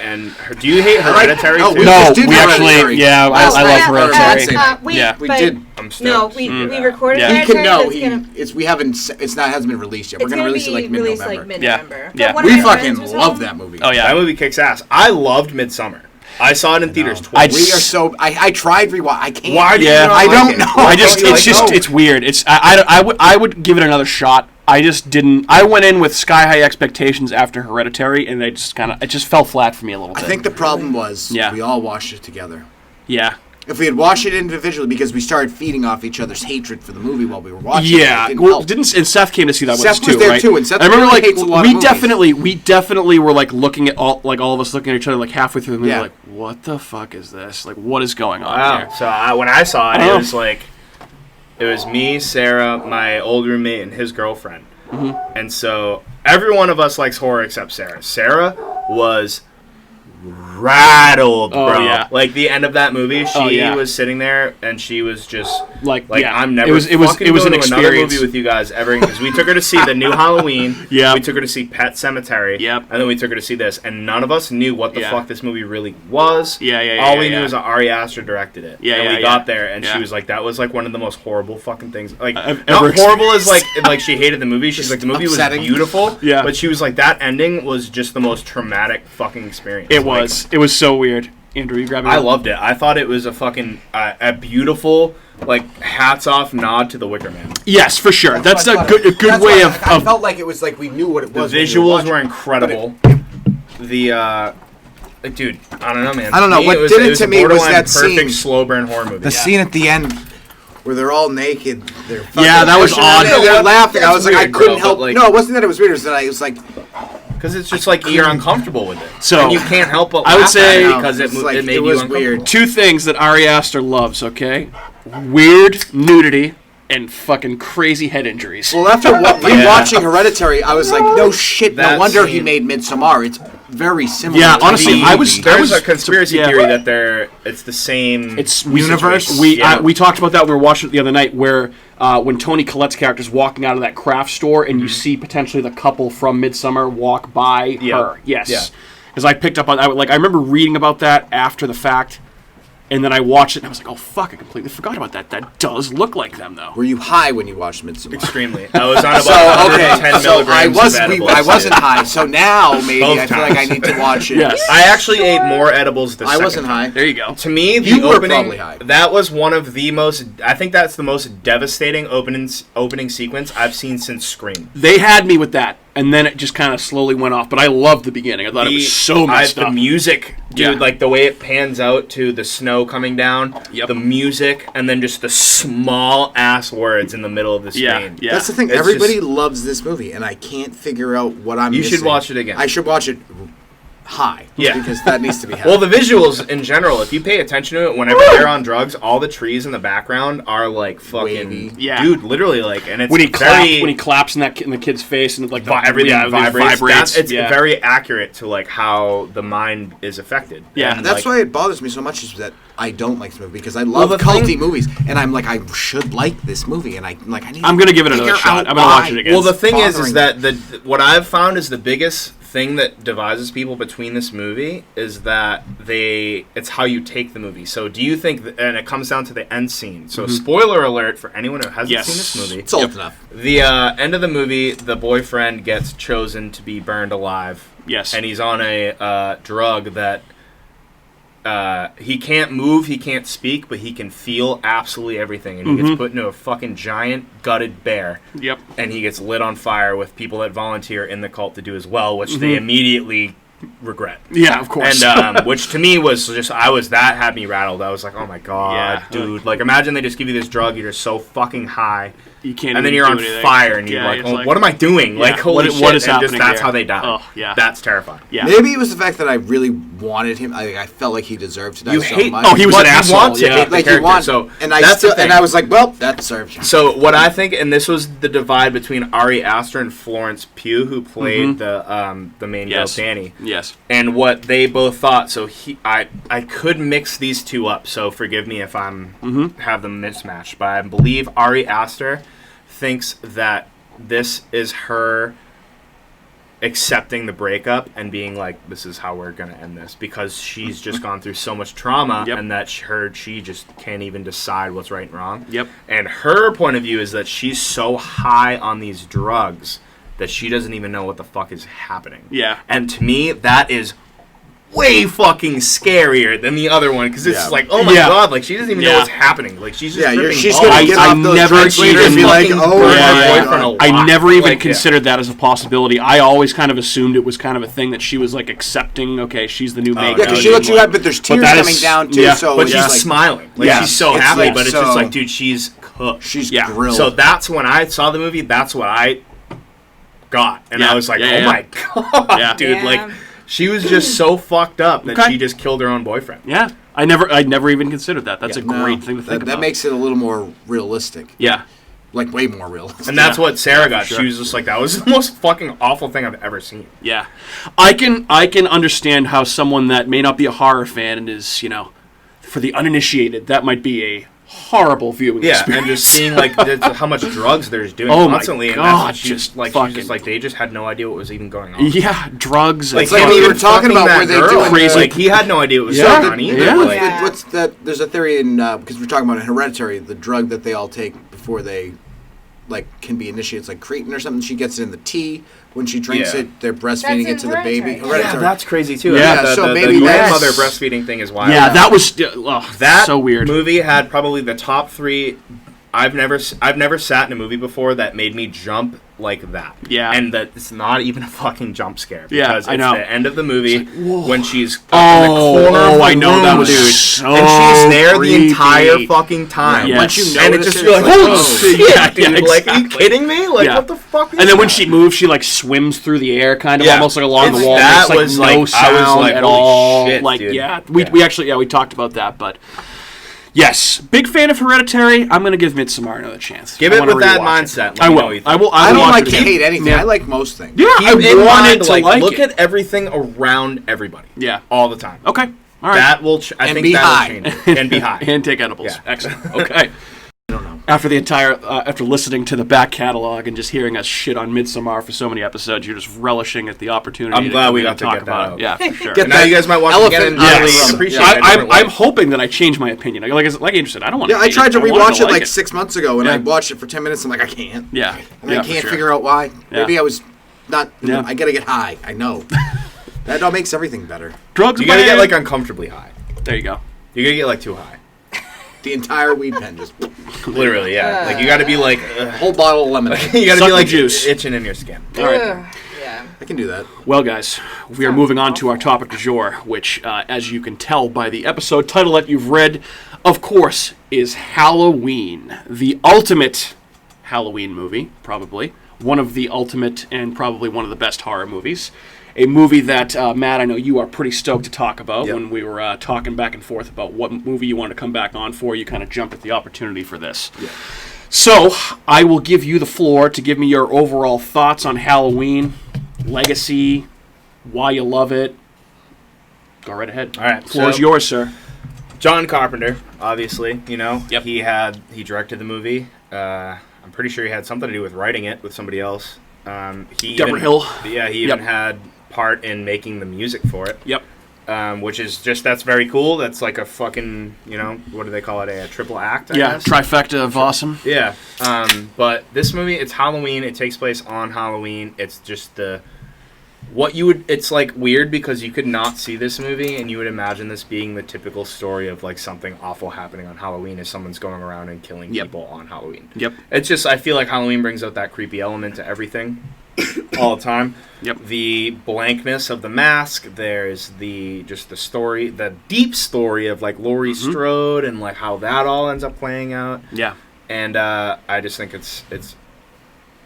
and do you hate Hereditary no, too? we No, just did we actually, Hereditary. yeah, I Last love night. Hereditary. Yeah. We but did. I'm stoked. No, we recorded Yeah. He Hereditary. can know. That's gonna- We haven't. It's not. Hasn't been released yet. We're it's gonna gonna release it like be released mid-November. like mid-November. Yeah. But one of We my fucking friends was love home. that movie. Oh yeah. That movie kicks ass. I loved Midsummer. I saw it in theaters twice. We are so. I tried rewatch. I can't. Why do you Yeah. not I like don't it? know. I just, You're it's like, just, no. it's weird. It's, I would give it another shot. I just didn't. I went in with sky high expectations after Hereditary, and they just kind of, it just fell flat for me a little I bit. think the problem was Yeah. we all watched it together. Yeah. If we had watched it individually, because we started feeding off each other's hatred for the movie while we were watching Yeah. it, it didn't Well, help. and Seth came to see that with us Seth was too, there right? too, and Seth I remember really like hates a lot of we movies. definitely were like looking at all of us looking at each other like halfway through the movie, Yeah. like, what the fuck is this? Like, what is going on Wow. here? So when I saw it, I it know. was like, it was me, Sarah, my old roommate, and his girlfriend. Mm-hmm. And so every one of us likes horror except Sarah. Sarah was rattled, Oh, bro. yeah. Like the end of that movie, she Oh, yeah. was sitting there and she was just Like, yeah. I'm never It was fucking an going to another experience. movie with you guys ever, because we took her to see the new Halloween. Yeah. We took her to see Pet Sematary. Yep. And then we took her to see this, and none of us knew what the Yeah. fuck this movie really was. Yeah, yeah, All yeah, we yeah. knew is that Ari Aster directed it. Yeah, and yeah, we yeah. got there, and Yeah. she was like, "That was like one of the most horrible fucking things." Like, I've not ever horrible as like she hated the movie. She's like, the movie upsetting. was beautiful. Yeah. But she was like, that ending was just the most traumatic fucking experience. It Like, was. It was so weird. Andrew, you grabbing? I loved it. I thought it was a fucking a beautiful, like, hats off nod to The Wicker Man. Yes, for sure. That's a good That's way why of. I felt like it was like we knew what it The was. when we visuals watching were it. incredible. The like, dude, I don't know, man. I don't know, To me, what it was, did it was to a me was borderline that perfect scene. slow burn horror movie. The scene at the end where they're all naked. They're fucking Yeah, that was pushing odd. on it, They're laughing. I That's was like, I weird, couldn't bro, help. but, like- No, it wasn't that it was weird. It was that I was like, because it's just like you're uncomfortable with it. So, and you can't help but I would laugh at say- it because It's like, it made it you was uncomfortable. weird. two things that Ari Aster loves. Okay, weird nudity and fucking crazy head injuries. well, after rewatching Hereditary, I was like, no shit. No That wonder he scene- made Midsommar. It's very similar. Yeah, to honestly, the I movie. was- There's a conspiracy yeah. theory that it's the same. It's Universe? We talked about that when we were watching it the other night, where when Toni Collette's character is walking out of that craft store, and you see potentially the couple from Midsummer walk by Yeah. her. Yes. Yeah. because I picked up on. I remember reading about that after the fact. And then I watched it, and I was like, "Oh fuck! I completely forgot about that. That does look like them, though." Were you high when you watched Midsommar? Extremely. I was on about 110 milligrams of edibles. I wasn't high, so now maybe Both I feel like I need to watch it. Yes. I actually ate more edibles the second I wasn't time. high. There you go. To me, the You were opening, probably high. that was one of the most, I think that's the most devastating opening sequence I've seen since Scream. They had me with that, and then it just kind of slowly went off. But I loved the beginning. I thought it was so messed up. The music, dude, Yeah. like the way it pans out to the snow coming down, the music, and then just the small-ass words in the middle of the screen. Yeah. That's the thing. It's Everybody just- loves this movie, and I can't figure out what I'm You missing. should watch it again. I should watch it high. Yeah. Because that needs to be happening. Well, the visuals in general, if you pay attention to it, whenever they're on drugs, all the trees in the background are like fucking, Wavy. Yeah. dude, literally like, and it's when he very, claps in the kid's face, and like everything vibrates. It's yeah. very accurate to like how the mind is affected. Yeah. And, That's like, why it bothers me so much is that I don't like this movie because I love the culty thing- movies, and I'm like I should like this movie, and I need. I'm gonna give it another figure shot. out I'm gonna watch why. it again. Well, the thing is bothering that what I've found is the biggest thing that divides people between this movie is that it's how you take the movie. So do you think and it comes down to the end scene. So spoiler alert for anyone who hasn't seen this movie. It's old enough. The end of the movie, the boyfriend gets chosen to be burned alive. Yes. And he's on a drug that he can't move, he can't speak, but he can feel absolutely everything. And he gets put into a fucking giant gutted bear. Yep. And he gets lit on fire with people that volunteer in the cult to do as well, which they immediately regret. Yeah, of course. And which to me was just, that had me rattled. I was like, oh my god, Yeah. dude. Like, imagine they just give you this drug, you're just so fucking high. you can't. And then even you're do on anything. fire, and you're Yeah, like, it's oh, what am I doing? Yeah, Like, holy what shit. is and happening just that's here? how they die. Oh, yeah. That's terrifying. Yeah. Maybe it was the fact that I really wanted him. I felt like he deserved to die You so hate. much. Oh, he was but an you asshole, want to yeah. hate the like he character. wanted. So and I that's still, the thing. and I was like, well, that serves you. So what I think, and this was the divide between Ari Aster and Florence Pugh, who played the main girl, Yes. Danny, Yes. and what they both thought. So I could mix these two up. So forgive me if I'm have them mismatched, but I believe Ari Aster thinks that this is her accepting the breakup and being like, this is how we're going to end this, because she's just gone through so much trauma and that she just can't even decide what's right and wrong. Yep. And her point of view is that she's so high on these drugs that she doesn't even know what the fuck is happening. Yeah. And to me, that is way fucking scarier than the other one, because it's Yeah. like, oh my Yeah. god, like she doesn't even know Yeah. what's happening. Like she's just Yeah, ripping she's balls. gonna get I off those never drugs later and be even- like, fucking oh, burned yeah, her yeah, boyfriend a I lot. never even Like, considered that as a possibility. I always kind of assumed it was kind of a thing that she was like accepting. Okay, she's the new maid. Yeah, because no, she looks you like- up, but there's tears that coming is- down too. yeah. So But it's she's like, smiling. Like Yeah. she's so It's happy, like but it's so- just like, dude, she's cooked. she's Yeah. grilled. So that's when I saw the movie. That's what I got, and Yeah. I was like, Yeah, oh yeah. my god, Yeah. dude! Yeah. Like she was just so fucked up that Okay. she just killed her own boyfriend. Yeah, I never even considered that. That's a No, great thing to think that about. makes it a little more realistic. yeah. Like way more realistic. And that's Yeah. what Sarah got. sure. She was just like, that was the most fucking awful thing I've ever seen. Yeah, I can understand how someone that may not be a horror fan and is, for the uninitiated, that might be a horrible viewing Yeah, experience. and just seeing like how much drugs they're doing Oh my constantly, and God, that's what she's just like. fucking- She's just like they just had no idea what was even going on. yeah, drugs. Like, and like him we even were talking fucking about that where they girl, doing crazy- Like he had no idea what was Yeah. going on either. Yeah. Like, Yeah. What's that? There's a theory in because we're talking about in Hereditary, the drug that they all take before they can be initiated. It's like creatine or something. She gets it in the tea when she drinks Yeah. it. They're breastfeeding That's it to in the baby. Hereditary. yeah, that's crazy too. Yeah, the, so the, maybe the that's- grandmother breastfeeding thing is wild. yeah, that was That so weird. movie had probably the top 3. I've never sat in a movie before that made me jump like that. Yeah. And that it's not even a fucking jump scare. Yeah, Because I it's know. the end of the movie when she's up Oh, in the corner of the I know, room, that was dude. so and she's there creepy. the entire fucking time. Yeah. Once you Yes. know And it, it's just it's you're like, like, holy oh. shit, Yeah, dude. yeah, Like, are you exactly. kidding me? Like, Yeah. what the fuck is And then when that? she moves, she swims through the air, kind of Yeah. almost like along the It's- wall. that Makes, was, no like, I was sound like, at holy all. shit, Like, dude. yeah, Yeah. we actually we talked about that, but yes, big fan of Hereditary. I'm gonna give Midsommar another chance. Give I it wanna with that rewatch it. mindset. Let I me will. know what you I think. will. I don't watch like it to again. hate anything. Yeah. I like most things. Yeah, I Keep in wanted mind, to like, like look it. at everything around everybody. Yeah. All the time. Okay. All right. That will. I And think be that high. will change it. And be high. And take edibles. Yeah. Excellent. Okay. I don't know. After the entire, after listening to the back catalog and just hearing us shit on Midsommar for so many episodes, you're just relishing at the opportunity. I'm glad we come in got and to talk get that about out. it. Yeah, for sure. Get Now you guys might watch it again and elephant really out. appreciate Yeah. it. I'm hoping that I change my opinion. Like Andrew said, I don't want to. Yeah, I tried to want rewatch it like like 6 months ago, and Yeah. I watched it for 10 minutes. I'm like, I can't. Yeah, And yeah, I for can't sure. figure out why. Yeah. Maybe I was not. Yeah. I gotta get high. I know. That all makes everything better. Drugs. You gotta get bad. like uncomfortably high. There you go. You gotta get like too high. The entire weed pen just Literally, yeah. Like you gotta be like, whole bottle of lemonade. you gotta Suck be the like juice. itching in your skin. All right. Yeah. I can do that. Well, guys, we are moving on to our topic du jour, which, as you can tell by the episode title that you've read, of course, is Halloween. The ultimate Halloween movie, probably. One of the ultimate and probably one of the best horror movies. A movie that, Matt, I know you are pretty stoked to talk about. Yep. When we were talking back and forth about what movie you want to come back on for, you kind of jumped at the opportunity for this. Yeah. So, I will give you the floor to give me your overall thoughts on Halloween, legacy, why you love it. Go right ahead. All right, Floor's so- yours, sir. John Carpenter, obviously, you know. Yep. He directed the movie. I'm pretty sure he had something to do with writing it with somebody else. Deborah Hill. Yeah, he even had part in making the music for it. Yep. Which is just, that's very cool. That's like a fucking, you know, what do they call it? A triple act, I Yeah, guess? trifecta of awesome. Yeah. But this movie, it's Halloween. It takes place on Halloween. It's just it's like weird because you could not see this movie and you would imagine this being the typical story of like something awful happening on Halloween as someone's going around and killing Yep. people on Halloween. Yep. It's just, I feel like Halloween brings out that creepy element to everything all the time. Yep. The blankness of the mask, there's the story, the deep story of like Laurie Strode and like how that all ends up playing out. Yeah. And I just think it's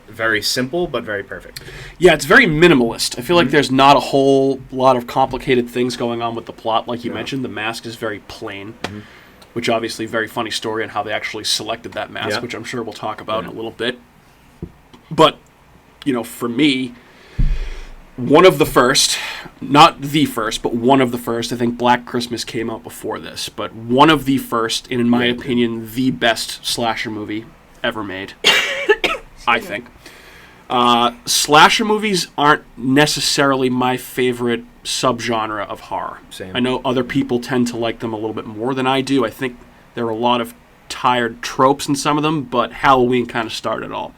very simple but very perfect. Yeah, it's very minimalist. I feel like there's not a whole lot of complicated things going on with the plot. Like you mentioned, the mask is very plain, which obviously very funny story on how they actually selected that mask, Yeah. which I'm sure we'll talk about in a little bit. But, you know, for me, one of the first, not the first, but one of the first, I think Black Christmas came out before this, but one of the first, and in my opinion, the best slasher movie ever made, I think. Slasher movies aren't necessarily my favorite subgenre of horror. Same. I know other people tend to like them a little bit more than I do. I think there are a lot of tired tropes in some of them, but Halloween kind of started it all.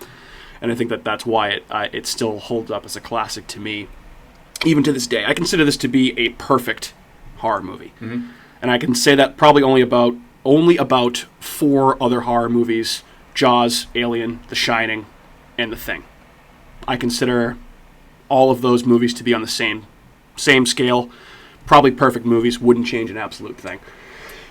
And I think that's why it still holds up as a classic to me, even to this day. I consider this to be a perfect horror movie. And I can say that probably only about 4 other horror movies: Jaws, Alien, The Shining, and The Thing. I consider all of those movies to be on the same scale. Probably perfect movies, wouldn't change an absolute thing.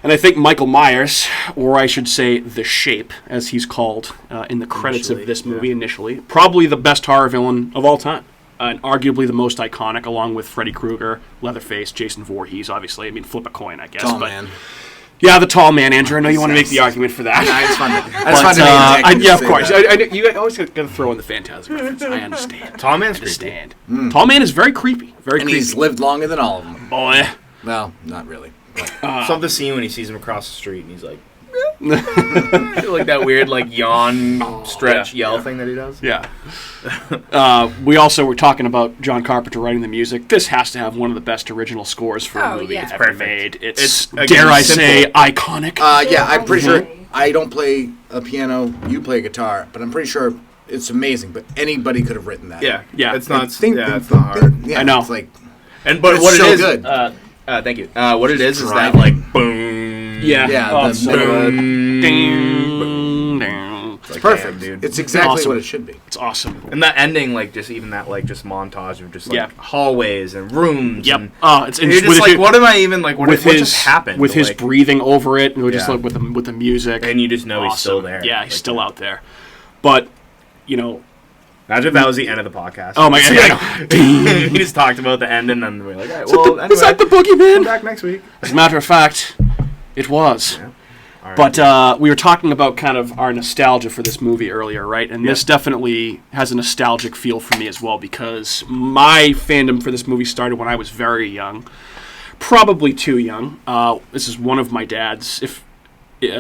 And I think Michael Myers, or I should say The Shape, as he's called in the credits of this movie initially, probably the best horror villain of all time. And arguably the most iconic, along with Freddy Krueger, Leatherface, Jason Voorhees, obviously. I mean, flip a coin, I guess. Tall but man. Yeah, the tall man, Andrew. I know you want to make the argument for that. It's fun. Yeah, of course. You always got to throw in the Phantasm reference. I understand. Tall Man's I creepy. understand. Tall man is very creepy. Very And creepy. he's lived longer than all of them. Boy. Well, not really. Some of the scene when he sees him across the street and he's like, like that weird like yawn, stretch, yell thing that he does. Yeah. We also were talking about John Carpenter writing the music. This has to have one of the best original scores for a movie yeah. It's ever perfect. made. It's, It's again, dare I simple. say, iconic. Yeah, I'm pretty sure. I don't play a piano. You play guitar, but I'm pretty sure it's amazing. But anybody could have written that. Yeah, Yeah. It's not. Think- Yeah, it's not hard. Yeah, I know. It's like, But It's what so it is, good. thank you. What it is that driving. like boom. yeah. yeah, Oh, the- it's so the- good. Boom. Ding, ding. It's like, perfect, damn, dude. It's exactly Awesome. what it should be. It's awesome. And that ending, like just even that like just montage of just like Yeah. hallways and rooms. Yep. And, It's and you're just like, what am I even like? What just happened? with his Like, breathing over it, and just Yeah. like with the music, and you just know he's awesome. still there. Yeah, he's Like, still out there. But you know, Imagine if that was the end of the podcast. oh my god, yeah, I know. We just talked about the end, and then we're like, all right, well, anyway, Is that the come boogeyman? back next week. As a matter of fact, it was. Yeah. All right. But we were talking about kind of our nostalgia for this movie earlier, right? And this definitely has a nostalgic feel for me as well, because my fandom for this movie started when I was very young, probably too young. This is one of my dad's,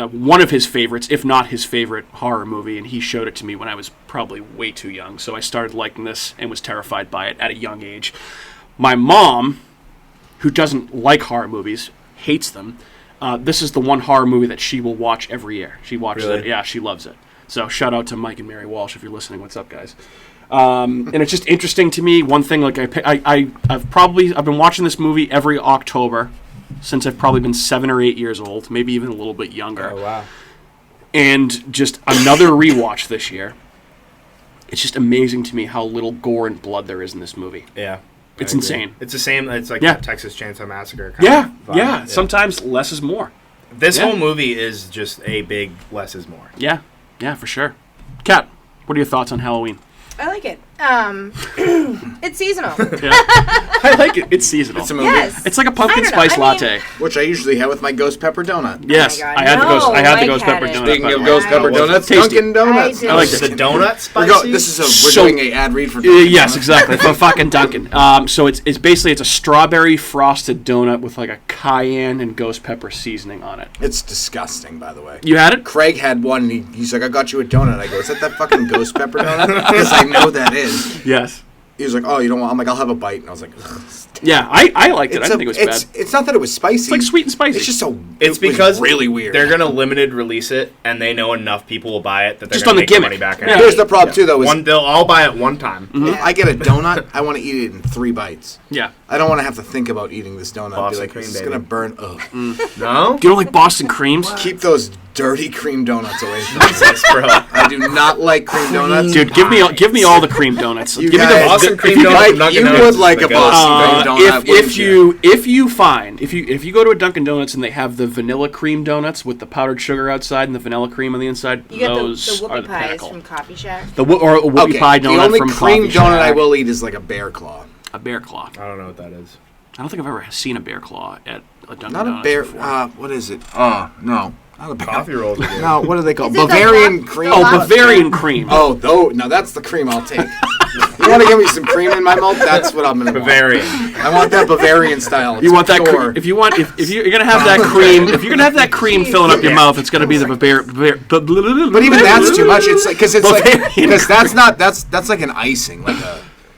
one of his favorites, if not his favorite horror movie, and he showed it to me when I was probably way too young. So I started liking this and was terrified by it at a young age. My mom, who doesn't like horror movies, hates them. This is the one horror movie that she will watch every year. She watches it. Yeah, she loves it. So shout out to Mike and Mary Walsh if you're listening. What's up, guys? And it's just interesting to me. One thing, like I've been watching this movie every October since I've probably been 7 or 8 years old, maybe even a little bit younger. Oh wow! And just another rewatch this year. It's just amazing to me how little gore and blood there is in this movie. Yeah. It's insane. It's the same. It's like Yeah. the Texas Chainsaw Massacre. Yeah, Vibe. yeah. Sometimes less is more. This Yeah. whole movie is just a big less is more. Yeah, yeah, for sure. Kat, what are your thoughts on Halloween? I like it. It's seasonal. Yeah. I like it. It's seasonal. It's a movie. Yes. It's like a pumpkin I don't know. spice I latte. Which I usually have with my ghost pepper donut. Yes, God, I had the no, ghost. I had the Mike ghost had pepper it. donut. Speaking by of the ghost way. pepper was donuts, tasty. Dunkin' Donuts. I like The it. donut We're spicy. this is we're So- doing an ad read for Yes, Donuts. exactly. For fucking Dunkin'. So it's basically a strawberry frosted donut with like a cayenne and ghost pepper seasoning on it. It's disgusting, by the way. You had it? Craig had one, and he's like, I got you a donut. I go, is that fucking ghost pepper donut? Because I know that is. Yes. He was like, oh, you don't want... I'm like, I'll have a bite. And I was like, ugh. Yeah, I liked it. I didn't think it was bad. It's not that it was spicy. It's like sweet and spicy. It's just so... It's it was because really weird. They're gonna limited release it, and they know enough people will buy it that they're Just gonna on the make their gimmick. money back. Yeah. Here's the problem, too, though. Is They'll all buy it one time. if I get a donut, I want to eat it in 3 bites. Yeah. I don't want to have to think about eating this donut. Boston Be like, cream, it's baby. going to burn. Ugh. No, You don't like Boston creams? Keep those dirty cream donuts away from me. Jesus, bro. I do not like cream donuts. Dude, give me all the cream donuts. You give me guys- Boston cream if you, donut Like, from Dunkin' you Donuts would is like the a goat. Boston cream donut, wouldn't if you go to a Dunkin' Donuts and they have the vanilla cream donuts with the powdered sugar outside and the vanilla cream on the inside, You get the those are whoopie the pies pinnacle. from Coffee Shack. The or a whoopie Okay, pie the donut only from cream Coffee donut I Shack. will eat is like a bear claw. A bear claw. I don't know what that is. I don't think I've ever seen a bear claw at a Dunkin' Not Donuts a bear. before. What is it? Oh, no. Not a bear. Coffee rolls are good. No, what are they called? Is it the Bavarian lobster? cream. Oh, Lobster. Bavarian cream. Oh, no, that's the cream I'll take. You want to give me some cream in my mouth? That's what I'm gonna Bavarian. want. I want that Bavarian style. It's You want that? pure. If you're gonna have that cream, if you're gonna have that cream filling up your mouth, it's gonna be the Bavarian. But even that's too much. It's like because Bavarian that's like an icing, like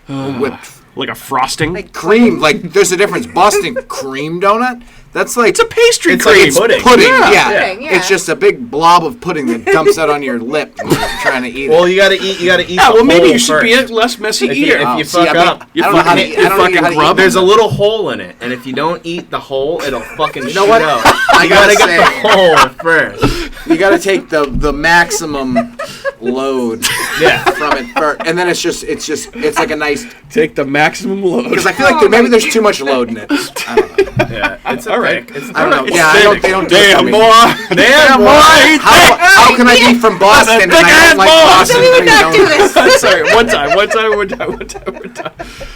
a whipped like a frosting. Like cream. Like there's a difference. Boston cream donut. That's like it's a pastry It's cream. like pudding. pudding. Yeah, Yeah, pudding, yeah. It's just a big blob of pudding that dumps out on your lip when you're trying to eat Well, it. you gotta eat. You gotta eat. Yeah, the well, maybe whole you should be a first. less messy If you- eater. if you See, fuck I mean, up, I don't know how to. you I don't know fucking how to eat grub. There's a little hole in it, and if you don't eat the hole, it'll fucking know what? out. I You gotta gotta get the hole first. You got to take the maximum load Yeah. from it first, and then it's like a nice Take the maximum load. because I feel like maybe there's too much load in it. I don't know. Yeah, it's a All right. thick. It's I don't know. It's Yeah, they don't do it Damn, for me. boy. Damn, boy. How can I be from Boston and I don't like Boston We would cream not do donuts? this. Sorry, one time.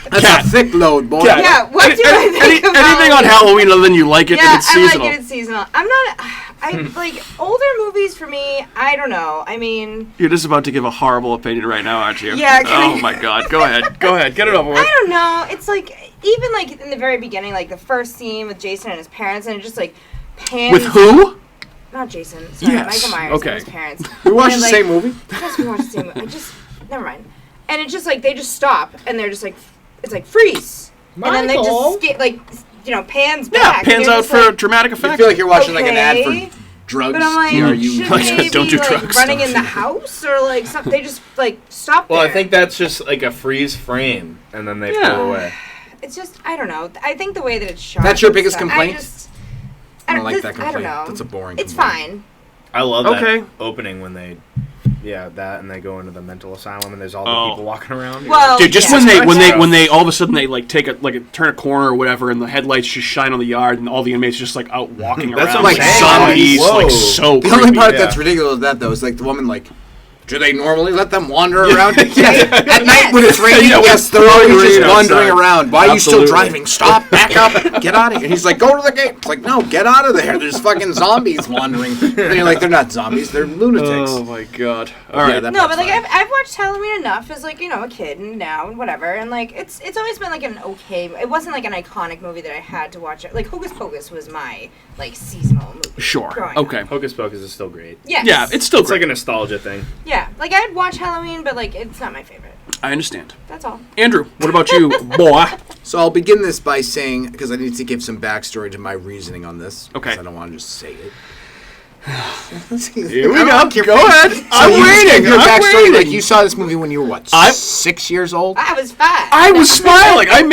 That's Cat. a thick load, boy. Cat. Yeah, what do I think about anything on Halloween other than you like it Yeah, and it's I seasonal? like it. It's seasonal. I'm not. I like older movies for me. I don't know. I mean, You're just about to give a horrible opinion right now, aren't you? Yeah, can Oh I- my God. Go ahead. Get it over with. I don't know. It's like even like in the very beginning, like the first scene with Jason and his parents, and it just like pans. With who? Not Jason. Sorry, Yes, Michael Myers okay. and his parents. We watched And, the like, same movie. Yes, we watched the same movie. Never mind. And it's just like they just stop and they're just like it's like freeze, and then they Michael. just pans Yeah, back. and pans you're out just for like, dramatic I effect. feel like you're watching like an ad Okay. for drugs. But I'm like, shouldn't Like, they don't be do like drugs, running don't in the do- house or like something? They just like stop Well, there. I think that's just like a freeze frame, and then they Yeah. pull away. It's just I don't know. I think the way that it's shot. That's your and biggest stuff, complaint? I don't like this- that I don't complaint. know. That's a boring It's complaint. fine. I love Okay. that opening when they, that, and they go into the mental asylum, and there's all Oh. the people walking around. Well, Dude, just yeah. when they all of a sudden they like turn a corner or whatever, and the headlights just shine on the yard, and all the inmates just like out walking That's around what like I'm saying. zombies, Whoa. like so The only creepy. part Yeah. that's ridiculous is that though is like the woman like Do they normally let them wander around? Yes. At night when it's raining, Yeah, yes, they're always just wandering outside. around. Why are you still Absolutely. driving? Stop, back up, get out of here. And he's like, go to the gate. It's like, no, get out of there. There's fucking zombies wandering. And you're like, they're not zombies, they're lunatics. Oh my god! All right, that No, part's but like fine. I've watched Halloween enough as like a kid and now and whatever, and like it's always been like an okay. It wasn't like an iconic movie that I had to watch. Like Hocus Pocus was my like seasonal movie. sure. growing up. Okay. Hocus Pocus is still great. Yes. Yeah, it's still It's like great. a nostalgia thing. Yeah, like I'd watch Halloween, but like it's not my favorite. I understand. That's all. Andrew, what about you, boy? So I'll begin this by saying, because I need to give some backstory to my reasoning on this. Okay. Because I don't want to just say it. Here we I don't go. like your Go face. ahead. So I'm you just waiting. gave your I'm backstory, waiting. like you saw this movie when you were what? I- 6 years old? I was 5. I was smiling. I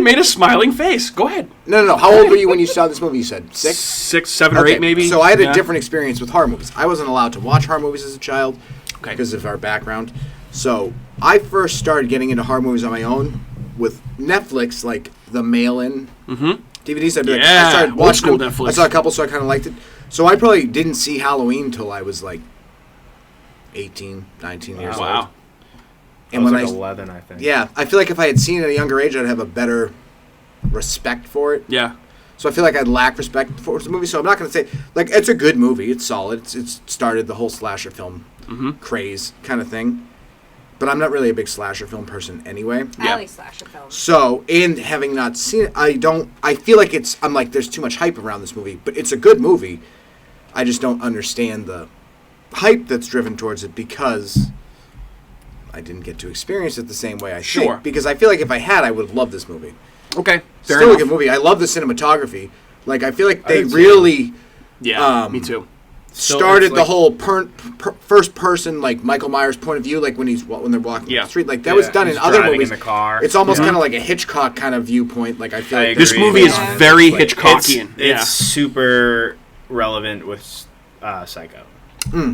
made a smiling face. Go ahead. No. How old were you when you saw this movie? You said 6? 6, 7, or 8, maybe. So I had a Yeah. different experience with horror movies. I wasn't allowed to watch horror movies as a child Okay. because of our background. So I first started getting into horror movies on my own with Netflix, like the mail-in DVDs. I'd be like, Yeah, I started old watching school them. Netflix. I saw a couple, so I kind of liked it. So I probably didn't see Halloween until I was like 18, 19 years old. Wow. And when I was like 11, I think. Yeah, I feel like if I had seen it at a younger age, I'd have a better respect for it. Yeah. So I feel like I'd lack respect for the movie. So I'm not going to say, like, it's a good movie. It's solid. It's started the whole slasher film craze kind of thing. But I'm not really a big slasher film person anyway. I like slasher films. So, and having not seen it, I feel like I'm like, there's too much hype around this movie. But it's a good movie. I just don't understand the hype that's driven towards it because I didn't get to experience it the same way I Sure. think. Because I feel like if I had, I would have loved this movie. Okay. Fair Still enough. a good movie. I love the cinematography. Like, I feel like they didn't see really Yeah. Me too. started it's the like- whole first person, like Michael Myers point of view, like when they're walking Yeah. down the street. Like that was done in he's other driving movies. in the car. It's almost kind of like a Hitchcock kind of viewpoint. Like I feel I like This agree. movie is Yeah. very Like, Hitchcockian. It's super relevant with Psycho.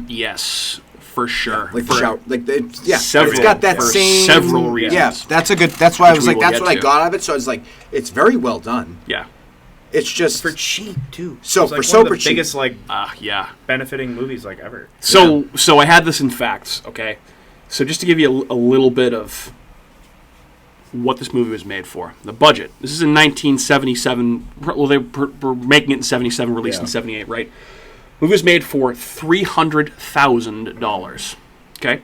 Yes, for sure. like for the shower, like several, it's got that for same several reasons. Yeah, that's a good. That's why I Which was we like, will that's get what I to. got out of it. So I was like, it's very well done. Yeah. It's just For cheap too. So It's for like super one of the cheap. biggest like Yeah. benefiting movies like ever. So I had this in facts, okay? So just to give you a little bit of what this movie was made for. The budget. This is in 1977. Well, they were making it in 77, released in Yeah. 78, right? movie was made for $300,000. Okay?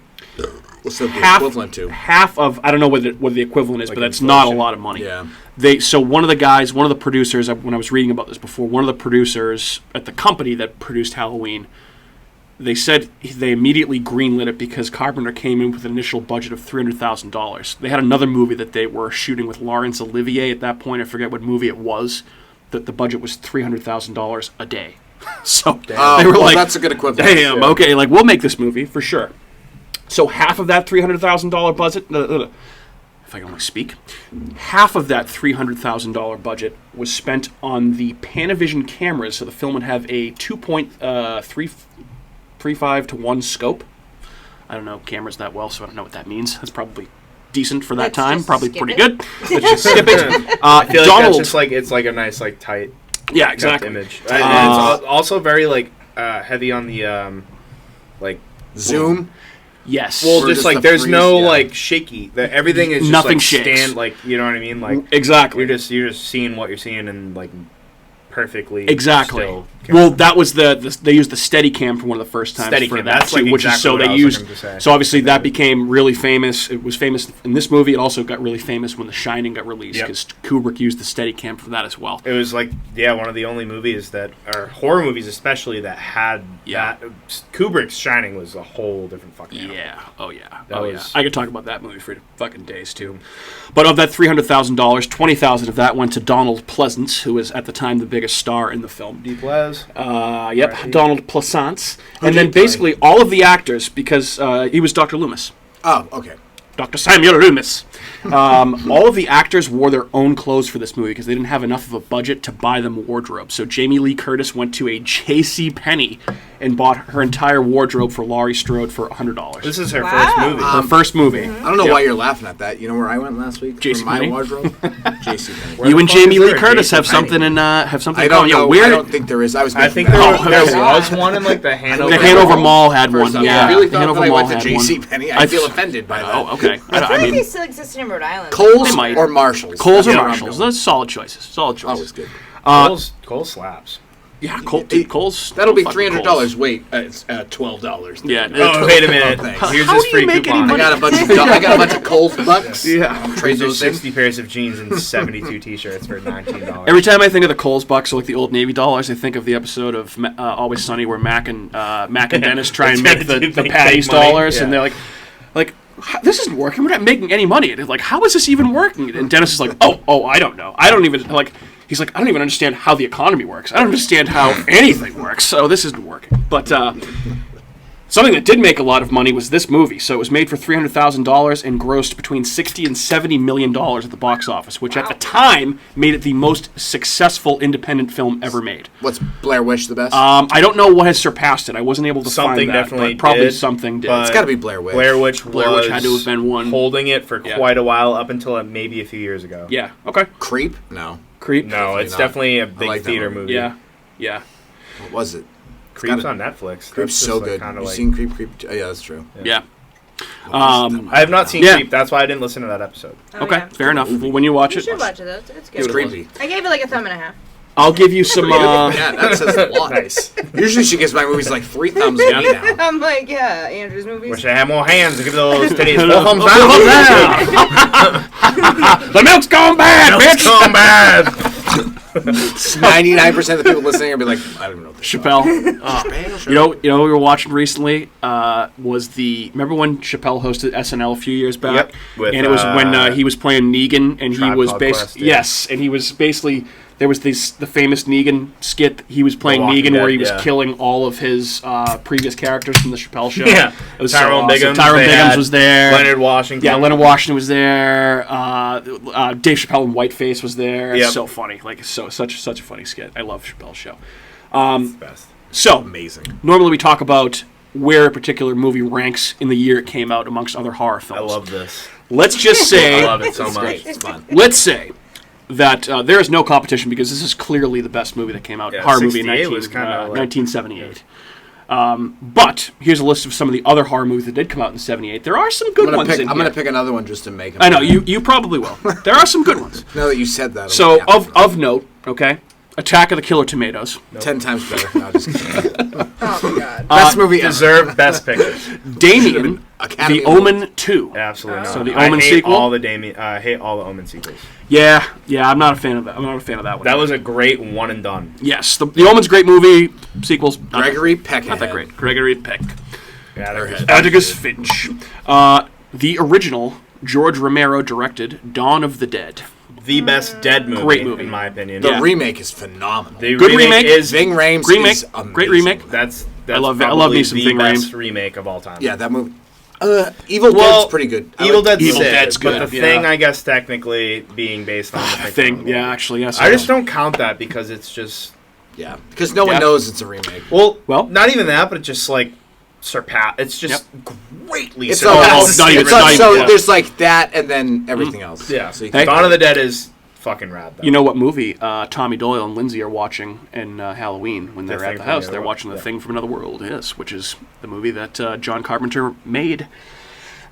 what's the Half, equivalent to? half of, I don't know what the equivalent is, Like but that's not a inflation. lot of money. Yeah. So one of the producers, when I was reading about this before, one of the producers at the company that produced Halloween, they said they immediately greenlit it because Carpenter came in with an initial budget of $300,000. They had another movie that they were shooting with Laurence Olivier at that point. I forget what movie it was. That the budget was $300,000 a day. So they were like, that's a good equivalent. damn, okay, like we'll make this movie for sure. So half of that $300,000 budget, if I can only speak, half of that $300,000 budget was spent on the Panavision cameras, so the film would have a 2.35 to 1 scope. I don't know cameras that well, so I don't know what that means. That's probably decent for that Let's time. just Probably skip pretty it. good. Let's just skip it. I feel like Donald, that's just like it's like a nice like tight yeah, kept exactly. image. And it's also very like heavy on the like Zoom. Yes. well, Or just just like the there's freeze, no yeah. like shaky. Everything is just Nothing like shakes. like you know what I mean. Like exactly. you're just seeing what you're seeing and like perfectly Exactly. still. Well, that was they used the Steadicam for one of the first times for Steadicam, that that's, too, like, which is exactly so what they I was used. looking to say. So obviously that became really famous. It was famous in this movie. It also got really famous when The Shining got released Yep. because Kubrick used the Steadicam for that as well. It was like one of the only movies that or horror movies especially that had Yeah. that. Kubrick's Shining was a whole different fucking animal. Yeah. Oh yeah. That Oh yeah. was- I could talk about that movie for fucking days too. But of that $300,000, $20,000 of that went to Donald Pleasance, who was at the time the biggest star in the film. Deep Les. Yep, Right. Donald Pleasance, and then did he play? basically all of the actors because he was Dr. Loomis. Oh, okay. Dr. Samuel Loomis. All of the actors wore their own clothes for this movie because they didn't have enough of a budget to buy them wardrobe. So Jamie Lee Curtis went to a J.C. Penney and bought her entire wardrobe for Laurie Strode for $100. This is her Wow. first movie. Her first movie. I don't know why you're laughing at that. You know where I went last week? JC For my Penney? wardrobe? JCPenney. Where You the and fuck Jamie is Lee there a Curtis Jason have Penney? something in have something. I don't going. know. Where I don't think there is. I was. I think making there, that up. there Oh, was one in like the Hanover. the Hanover Mall had one. First off, Yeah, I really the thought Hanover that I Mall went to had one. JCPenney. I feel offended by that. Oh, okay. I feel like I they mean, still existed in Rhode Island. Kohl's They might. or Marshalls? Kohl's or That's where I'm Marshalls. going. Those solid choices. Solid choices. Always good. Cole's slaps. Yeah, Kohl's. That'll be fucking $300. Kohl's. Wait, it's $12. Yeah. Oh, wait a minute. thanks. Here's How this do you free make any coupon. I got a bunch of Kohl's bucks. Yeah. I'm trading There's those in. 60 pairs of jeans and 72 t-shirts for $19. Every time I think of the Kohl's bucks, or like the Old Navy dollars, I think of the episode of Always Sunny where Mac and Dennis try and make the Patty's money. dollars, Yeah. and they're like, this isn't working. We're not making any money. And it's like, how is this even working? And Dennis is like, oh, I don't know. I don't even like. He's like, I don't even understand how the economy works. I don't understand how anything works. So this isn't working. But something that did make a lot of money was this movie. So it was made for $300,000 and grossed between $60 and $70 million at the box office, which at the time made it the most successful independent film ever made. What's Blair Witch the best? I don't know what has surpassed it. I wasn't able to Something find that, definitely but probably did, something did. but- It's got to be Blair Witch. Blair Witch had to have been one. holding it for Yeah. quite a while, up until maybe a few years ago. Yeah. Okay. Creep? No. Creep. No, it's not. definitely a I big like that theater movie. movie. Yeah. What was it? Creep's gotta- on Netflix. Creep's That's so just, good. Kinda You've like, seen Creep? Oh, yeah, that's true. Yeah. I have not seen Yeah. Creep. That's why I didn't listen to that episode. Oh, Okay. yeah. Fair enough. Well, when you watch You it, should watch it though. It's good. It's creepy. I gave it like a thumb and a half. I'll give you some. Yeah, that says a lot. Nice. Usually she gives my movies like 3 thumbs me now. I'm like, yeah, Andrew's movies. Wish I had more hands to give those titties Full full thumbs down. The milk's gone bad, It's bitch. gone bad. 99% of the people listening will be like, I don't even know what this is. Chappelle. Chappelle. You know what we were watching recently was remember when Chappelle hosted SNL a few years back? Yep, with, and it was when he was playing Negan, and he Tribe was Called basically Quest, yeah. yes, and he was basically there was the famous Negan skit. He was playing Walking Negan where Dead, he was yeah. killing all of his previous characters from the Chappelle show. Yeah. it was Tyrone so awesome. Biggums. Tyrone they Biggums had was there. Leonard Washington. Yeah, Leonard Washington was there. Dave Chappelle and Whiteface was there. Yep. So funny, like such a funny skit. I love Chappelle's show. It's the best. So Amazing. normally we talk about where a particular movie ranks in the year it came out amongst other horror I films. love this. Let's just I say, love it so It's much. great. It's fun. let's say that there is no competition because this is clearly the best movie that came out, Yeah, horror movie in 68 was kinda like- 1978. But here's a list of some of the other horror movies that did come out in '78. There are some good ones in I'm here. gonna pick another one just to make. I know you probably will. There are some good ones. Now that you said that. I'm So like, yeah, of note, okay, Attack of the Killer Tomatoes. 10 times better. No, just kidding. Oh my god. Best movie ever. Deserve best picture. Damien, Academy The Award. Omen 2. Absolutely not. So the I Omen hate sequel? All the I hate all the Omen sequels. Yeah, I'm not a fan of that. I'm not a fan of that one. That was a great one and done. Yes, the Omen's a great movie. Sequels, not Gregory Peck. not that great. Gregory Peck. Yeah, Atticus Finch. The original George Romero directed Dawn of the Dead. the best Dead movie, Great movie. in my opinion. The Yeah. remake is phenomenal. The Good remake. is Ving Rhames Remake. is amazing. Great remake. that's I love probably me some the Ving best Rhames. remake of all time. Yeah, that movie. Evil Well, Dead's pretty good. I Evil like Dead's Evil sick, Dead's but good, the yeah. Thing, I guess, technically being based on the Thing, yeah, actually, yes. I just don't count that because it's just Yeah, because no one Yeah. knows it's a remake. well, Well- not even that, but just like surpass. It's just greatly It's surpassed. not even- it's not so even- there's like that and then everything else. Yeah, So you Hey. Dawn of the Dead is fucking rad. Though. You know what movie Tommy Doyle and Lindsay are watching in Halloween when they're The at Thing the from house? Another They're World. watching The Yeah. Thing from Another World, yes, which is the movie that John Carpenter made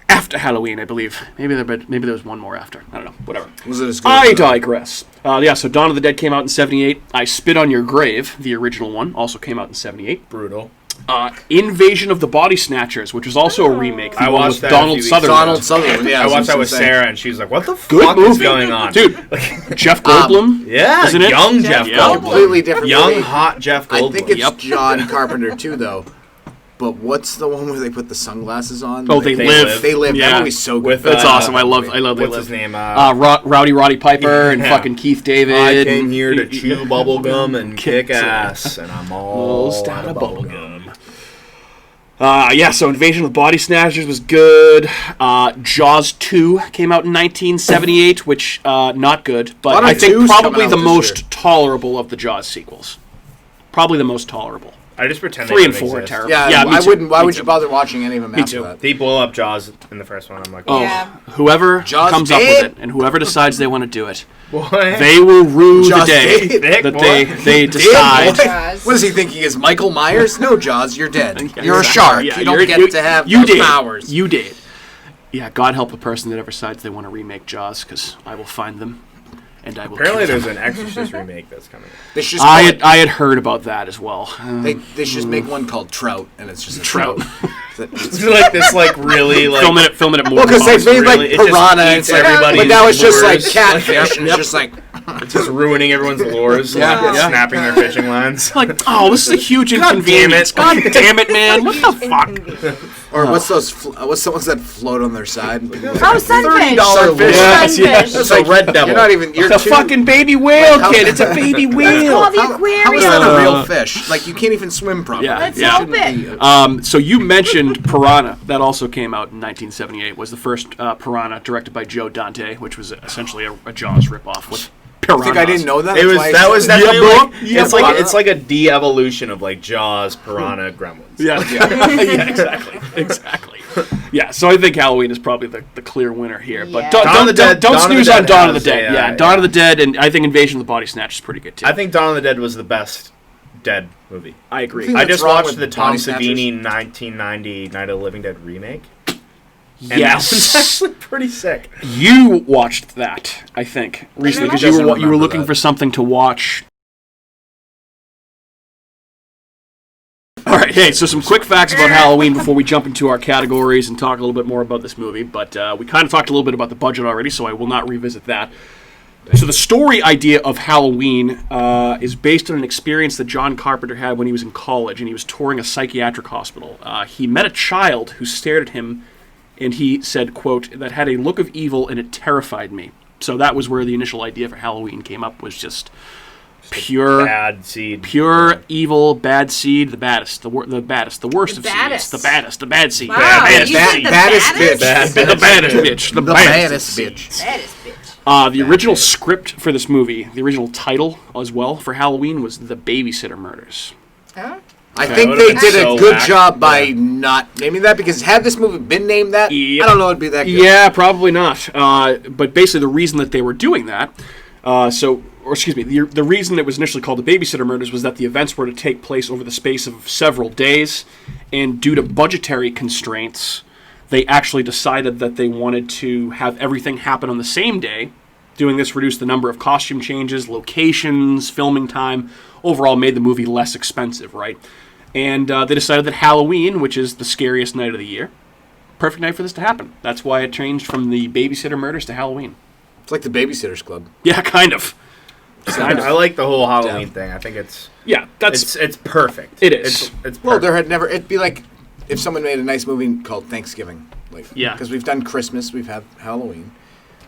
after Halloween, I believe. Maybe there was one more after. I don't know. Whatever. Was it as good? I digress. Yeah, so Dawn of the Dead came out in '78. I Spit on Your Grave, the original one, also came out in '78. brutal. Invasion of the Body Snatchers, which was also a remake. The I one watched with that a Donald few weeks Sutherland. Donald Sutherland. Yeah, I watched that with insane. Sarah, and she was like, "What the Good fuck movie. is going on, Dude, Jeff Goldblum. Yeah, Isn't it? young Jeff Yeah. Goldblum, Completely different. young movie. hot Jeff Goldblum. I think it's Yep. John Carpenter too, though. But what's the one where they put the sunglasses on? Oh, They Live. They live. Yeah. That movie's so good. With, That's awesome. I love They what's Live. his name? Roddy Piper and Yeah. fucking Keith David. I came here to and- chew bubblegum and kick Kick ass, and I'm all Most out of bubblegum. Yeah, so Invasion of the Body Snatchers was good. Jaws 2 came out in 1978, which, not good, but Lot of I think twos probably coming the out this most year. tolerable of the Jaws sequels. Probably the most tolerable. I just pretend 3 they and don't 4 are exist. terrible. Yeah, me I too. wouldn't. Why Me would too. you bother watching any of them Me after too. that? They blow up Jaws in the first one. I'm like, Oh, Yeah. whoever Jaws comes up dead. with it and whoever decides they want to do it, what? they will rue the Jaws day dead. that Boy. they decide. Boy. Jaws. What is he thinking? Is Michael Myers? No, Jaws, you're dead. Yeah, You're a exactly. shark. Yeah, you don't you're- get to have you those did. powers. You did. Yeah, God help the person that ever decides they want to remake Jaws, because I will find them, and I will. Apparently, kill there's them. an Exorcist remake that's coming. They should just call I had heard about that as well. they should just make one called Trout, and it's just a Trout. It's like this, like really, like Filming it more. Well, because they've made really, like it just piranha, and eats it's like, everybody's but now it's just like lures. catfish, and it's just like it's just ruining everyone's lures, Yeah. like, Yeah. snapping their fishing lines. like, oh, this is a huge inconvenience. God damn it, man! What the fuck? or what's those? What's the ones that float on their side? Oh, sunfish. Sunfish. Yes, Sunfish. That's a red devil. You're not even. You're The too, fucking baby whale, How- kid. It's a baby It's whale. called the How is that aquarium. a real fish? Like you can't even swim properly. Yeah. Let's yeah. hope it. So you mentioned Piranha. That also came out in 1978. Was the first Piranha directed by Joe Dante, which was essentially a Jaws ripoff with I think I piranhas. didn't know that. It was That's why I that was said it. definitely bro. like Yeah, it's bro. like it's like a de-evolution of like Jaws, Piranha, Gremlins. Yeah, yeah, exactly. Yeah, so I think Halloween is probably the clear winner here. But Yeah. don't Dawn of the Dead- don't Dawn of the snooze Dead on Dawn of the has Dead. a, Yeah, Dawn of the Dead, and I think Invasion of the Body Snatch is pretty good too. I think Dawn of the Dead was the best Dead movie. I agree. think I What's just wrong watched with the Tom Body Snatchers? Savini 1990 Night of the Living Dead remake. And Yes. that was actually pretty sick. You watched that, I think, recently because Doesn't you were remember looking that. for something to watch. All right, hey, so some quick facts about Halloween before we jump into our categories and talk a little bit more about this movie. But we kind of talked a little bit about the budget already, so I will not revisit that. So the story idea of Halloween is based on an experience that John Carpenter had when he was in college and he was touring a psychiatric hospital. He met a child who stared at him, and he said, quote, that had a look of evil and it terrified me. So that was where the initial idea for Halloween came up, was just pure Bad seed. pure evil, bad seed, the baddest, the worst of baddest. seeds, the bad seed, Wow, baddest you said seed, the baddest baddest? bitch. the baddest bitch, the The baddest. baddest bitch. Baddest bitch. The original script for this movie, the original title as well for Halloween was The Babysitter Murders. Huh? I Okay. think That they would've did been a so good whack. job by not naming that, because had this movie been named that, Yep. I don't know it'd be that good. Yeah, probably not. But basically, the reason that they were doing that, the reason it was initially called The Babysitter Murders was that the events were to take place over the space of several days, and due to budgetary constraints, they actually decided that they wanted to have everything happen on the same day. Doing this reduced the number of costume changes, locations, filming time, overall made the movie less expensive, right? And they decided that Halloween, which is the scariest night of the year, perfect night for this to happen. That's why it changed from The Babysitter Murders to Halloween. It's like the Babysitters Club. Yeah, kind of. I like the whole Halloween thing. I think it's Yeah, that's perfect. It is. It's Well, perfect. there had never. It'd be like if someone made a nice movie called Thanksgiving. Like, Yeah. because we've done Christmas, we've had Halloween,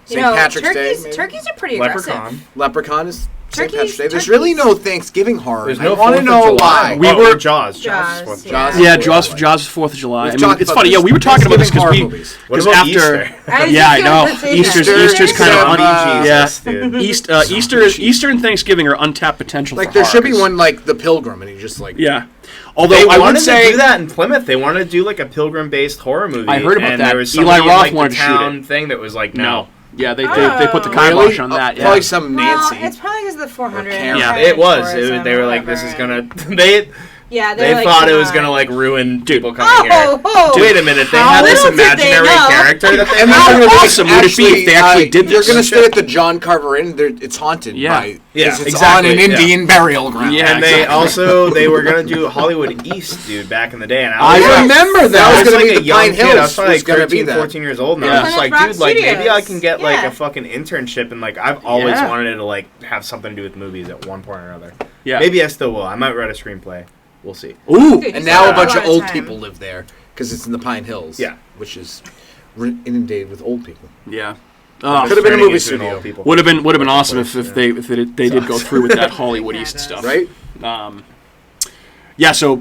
You St. know, Patrick's Day, turkeys, maybe. turkeys are pretty Leprechaun. aggressive. Leprechaun is St. Turkeys- Patrick's Day. There's turkeys- really no Thanksgiving horror. There's and no I want to 4th of know July. why. We Oh, were- Jaws. Jaws, is 4th of yeah. July. yeah, Jaws for 4th of July. We've I mean, talked it's about funny. this. Yeah, we were talking about this Thanksgiving because horror movies. What because about after. Easter? Yeah, I know. Easter's Easter's kind of some, Jesus, dude. Easter and Thanksgiving are untapped potential. Like for there should horror, be 'cause- one like The Pilgrim, and he just like Yeah. Although They I wanted would say to do that in Plymouth. They wanted to do like a pilgrim-based horror movie. I heard about and that. There was Eli somebody in, Roth like, wanted the to shoot town it. thing that was like no. Yeah, they put the Oh. kibosh Really? on that. Yeah. Probably some Well, Nancy. it's probably because of the 400. Karen. Yeah, it was. tourism They were or like, "This is whatever. gonna." They Yeah, they like, thought it come was gonna on. like ruin people coming Oh, here. oh. Wait a minute, they How had this little did they imaginary know. character that they And How then they're like, awesome would it be if they actually did You're this? gonna stay at the John Carver Inn. It's haunted. Yeah. by, Yeah, 'cause it's exactly, on an yeah. Indian burial ground. Yeah, And they exactly. they were gonna do Hollywood East, dude, back in the day. And I was like, remember that. I was was gonna like be a the young Pine kid. I Hills was probably was like gonna be 13, that. 14 years old, and Yeah. I was just Plymouth like, Rock dude, like maybe I Studios. can get like Yeah. a fucking internship, and like I've always Yeah. wanted to like have something to do with movies at one point or another. Yeah. Maybe I still will. I might write a screenplay. We'll see. Ooh. Dude, And you now spent a bunch lot of old time. people live there because it's in the Pine Hills. Yeah. which is inundated with old people. Yeah. Could have been a Turning movie into an studio. old people. Would have been awesome if Yeah. they did go through with that Hollywood East stuff. Right? Yeah. So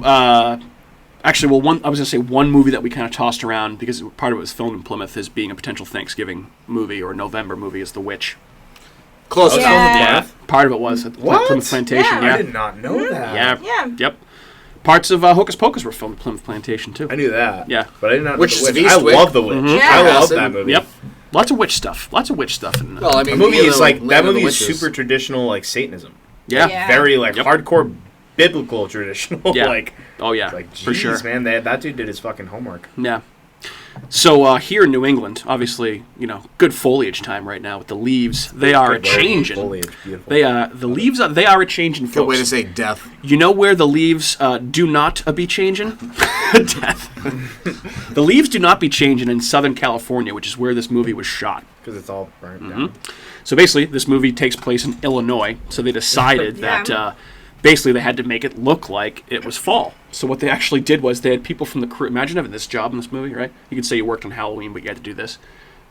actually, well, I was gonna say one movie that we kind of tossed around because part of it was filmed in Plymouth as being a potential Thanksgiving movie or November movie is The Witch. Close Yeah. enough. Yeah. Part of it was at What? Plymouth Plantation. Yeah. I Yeah. did not know that. Yeah. Yeah. Yep. Parts of Hocus Pocus were filmed at Plymouth Plantation too. I knew that. Yeah. But I didn't know Witches the of Witch. I Eastwick. love the Witch. Yeah. I love Acid. that movie. Yep. Lots of witch stuff. Lots of witch stuff in Well, I The mean, movie is like Land that of the movie is Witches. super traditional, like Satanism. Yeah. Yeah. Very like Yep. hardcore biblical traditional. Yeah. Like, Oh yeah. like for sure. man, that dude did his fucking homework. Yeah. So here in New England, obviously, good foliage time right now with the leaves. They are Good word. changing. Foliage, beautiful. The leaves they are a changing, Good way to folks. say death. You know where the leaves do not be changing? Death. The leaves do not be changing in Southern California, which is where this movie was shot. Because it's all burnt down. So basically, this movie takes place in Illinois. So they decided Yeah. that basically they had to make it look like it was fall. So what they actually did was they had people from the crew. Imagine having this job in this movie, right? You could say you worked on Halloween, but you had to do this.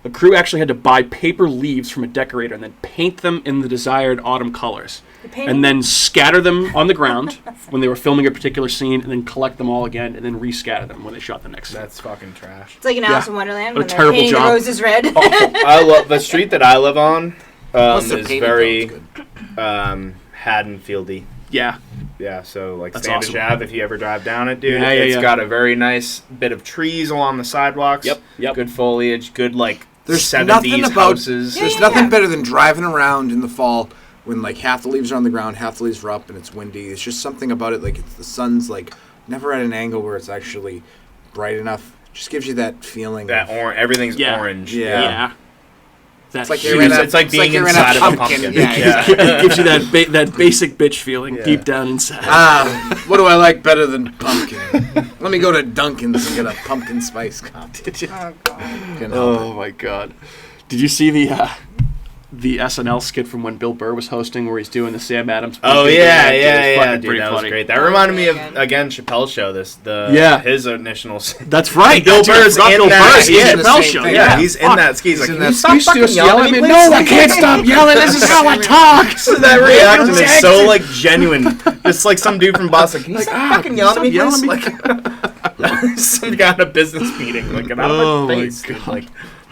The crew actually had to buy paper leaves from a decorator and then paint them in the desired autumn colors. And then scatter them on the ground when they were filming a particular scene, and then collect them all again, and then rescatter them when they shot the next scene. That's fucking trash. It's like an Alice in Wonderland What a when they're terrible painting job. the roses red. I love the street that I live on. Plus the Is painting very color's good. Haddonfieldy. Yeah. Yeah, so like That's Standish awesome. Ave, if you ever drive down it, dude, Yeah, yeah, it's yeah. got a very nice bit of trees along the sidewalks. Yep. Good foliage, good like There's 70s nothing about houses. Yeah, there's yeah, nothing yeah. better than driving around in the fall when like half the leaves are on the ground, half the leaves are up, and it's windy. It's just something about it. Like the sun's like never at an angle where it's actually bright enough. Just gives you that feeling. That everything's Yeah. orange. Yeah. That's It's like huge. you're in a, It's like being you're in inside of a pumpkin. pumpkin. Yeah. It gives you that basic bitch feeling Yeah. deep down inside. What do I like better than pumpkin? Let me go to Dunkin's and get a pumpkin spice cup. Did you? Oh, God. Can't help Oh my god! Did you see the SNL skit from when Bill Burr was hosting, where he's doing the Sam Adams? Oh Dude, yeah, it was yeah, fucking dude, pretty that was funny. great. That reminded me of Good. again Chappelle's show. His initial. That's right. Bill That's right. Burr's Not in Bill that. Burr's He's in in the Chappelle's same show. thing. Yeah, Yeah, he's in Fuck. that ski. He's like, in can that you stop ski. You fucking just yelling at me, please? No, I can't stop yelling. This is how I talk. So that reaction is so like genuine. Just like some dude from Boston. Can you stop fucking yelling at me, stop please? yelling Like some guy in a business meeting. Like, get out Oh of my my face. dude. God. Like,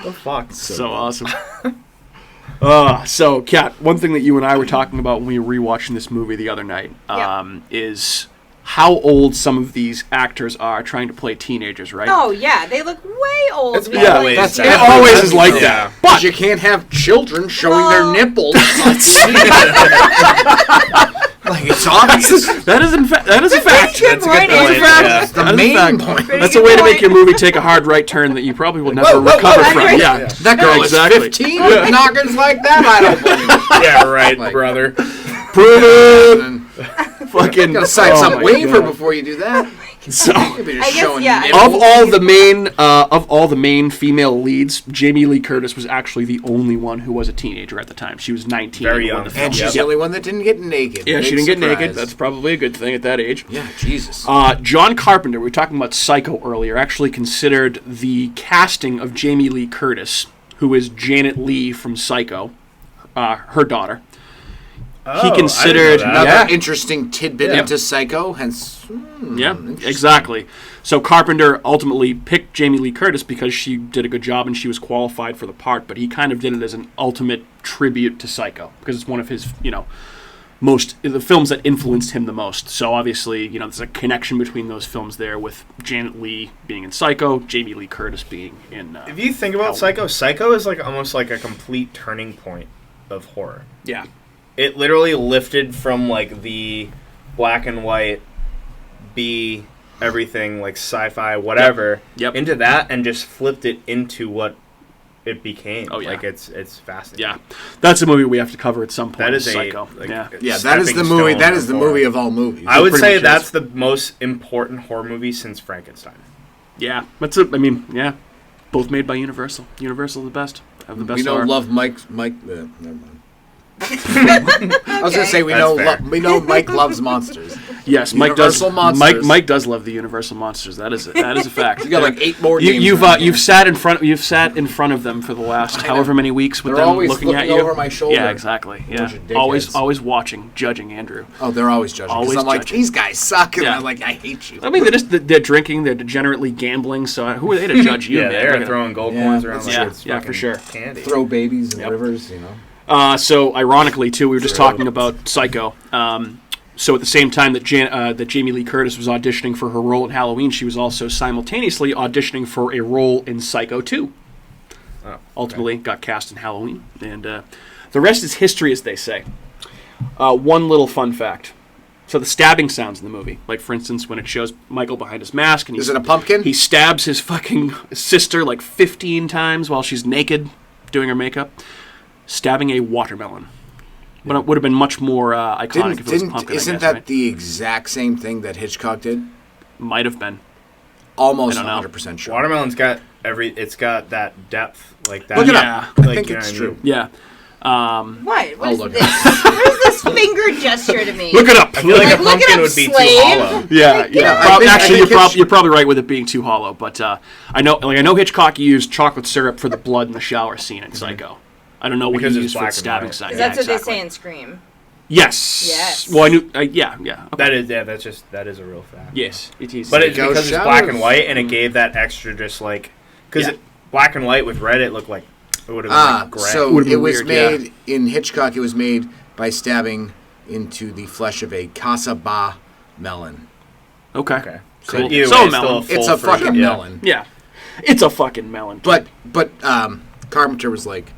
the fuck? So awesome. So, Kat, one thing that you and I were talking about when we were rewatching this movie the other night is how old some of these actors are trying to play teenagers, right? Oh, yeah. They look way old. It's man. always Like, that. It always is like Yeah. that. But you can't have children showing their Well- nipples on TV. Like it's obvious. That is a fact. That's a good point, That is a Andrew. fact. Yeah. The That is a main fact. point. Pretty That's a good way to make point. your movie take a hard right turn that you probably will never Whoa, whoa, recover whoa, from. whoa. Yeah. That girl Exactly. is 15 with knockers like that. I don't believe it. Yeah, right, Like- brother. Prove it. And Fucking. gotta sign oh some my waiver God. before you do that. So. You'll be just I guess, showing yeah. nipples. Of all the main female leads, Jamie Lee Curtis was actually the only one who was a teenager at the time. She was 19. Very when young. the film And she's was- the only one that didn't get naked. Yeah, she Big didn't get naked. surprise. That's probably a good thing at that age. Yeah, Jesus. John Carpenter, we were talking about Psycho earlier, actually considered the casting of Jamie Lee Curtis, who is Janet Leigh from Psycho, her daughter. Oh, considered- I didn't know that. Another yeah. interesting tidbit Yeah. into Psycho. Hence, Yeah, interesting. exactly. So Carpenter ultimately picked Jamie Lee Curtis because she did a good job and she was qualified for the part, but he kind of did it as an ultimate tribute to Psycho because it's one of his, the films that influenced him the most. So obviously, there's a connection between those films there with Janet Leigh being in Psycho, Jamie Lee Curtis being in. If you think about Psycho is like almost like a complete turning point of horror. Yeah. It literally lifted from like the black and white, B everything like sci-fi whatever Yep. into that and just flipped it into what it became. Oh, yeah. Like it's fascinating. Yeah, that's a movie we have to cover at some point. That is Psycho. a yeah. Yeah, that is the stepping movie. stone That is the of horror. movie of all movies. I would pretty say much that's is. the most important horror movie since Frankenstein. Yeah, both made by Universal. Universal the best. Have the best we know horror. love Mike. Never mind. I was gonna say we That's know fair. we know Mike loves monsters. Yes, Mike does. Universal monsters. Mike does love the Universal monsters. That is a fact. You got like 8 more. You, names you've on you've here. sat in front of them for the last however many weeks with They're them always looking at looking you over my shoulder. Yeah, exactly. Bunch Yeah, of always dickheads. watching, judging Andrew. Oh, they're always judging. 'cause Always I'm like, judging. these guys suck, and Yeah. I'm like, I hate you. I mean, they're drinking, they're degenerately gambling. So who are they to judge you? Yeah, man? they're Look at throwing gold Yeah, coins around that's like true. it's Yeah, for fucking sure. candy. Throw babies in Yep. rivers, you know. So ironically too, we were just talking about Psycho. So at the same time that Jamie Lee Curtis was auditioning for her role in Halloween, she was also simultaneously auditioning for a role in Psycho 2. Ultimately got cast in Halloween. And the rest is history, as they say. One little fun fact. So the stabbing sounds in the movie, like for instance when it shows Michael behind his mask, and is it a pumpkin? He stabs his fucking sister like 15 times while she's naked doing her makeup, stabbing a watermelon. But it would have been much more iconic if it was a pumpkin. Isn't that the exact same thing that Hitchcock did? Might have been. Almost 100% sure. Watermelon's got it's got that depth like that. Look it up. I think it's true. Yeah. What? What is this? What is this finger gesture to me? Look it up. I feel like a Look it pumpkin up, would be too slave. hollow. Yeah. I Actually, think you're probably right with it being too hollow. But I know Hitchcock used chocolate syrup for the blood in the shower scene in Psycho. I don't know what Because he it's used for the black and stabbing white. side. That's what exactly. they say in Scream. Yes. Yes. Well, I knew. Yeah. Okay. That is a real fact. Yes, it is. But it's Go because it's showers. black and white, and it gave that extra just like because Yeah. black and white with red, it looked like it would have been like gray. So Would've it been was weird, made in Hitchcock. It was made by stabbing into the flesh of a casaba melon. Okay. So Cool. either So way, melon. still It's a full fucking fruit, yeah. melon. Yeah. It's a fucking melon. But Carpenter was like,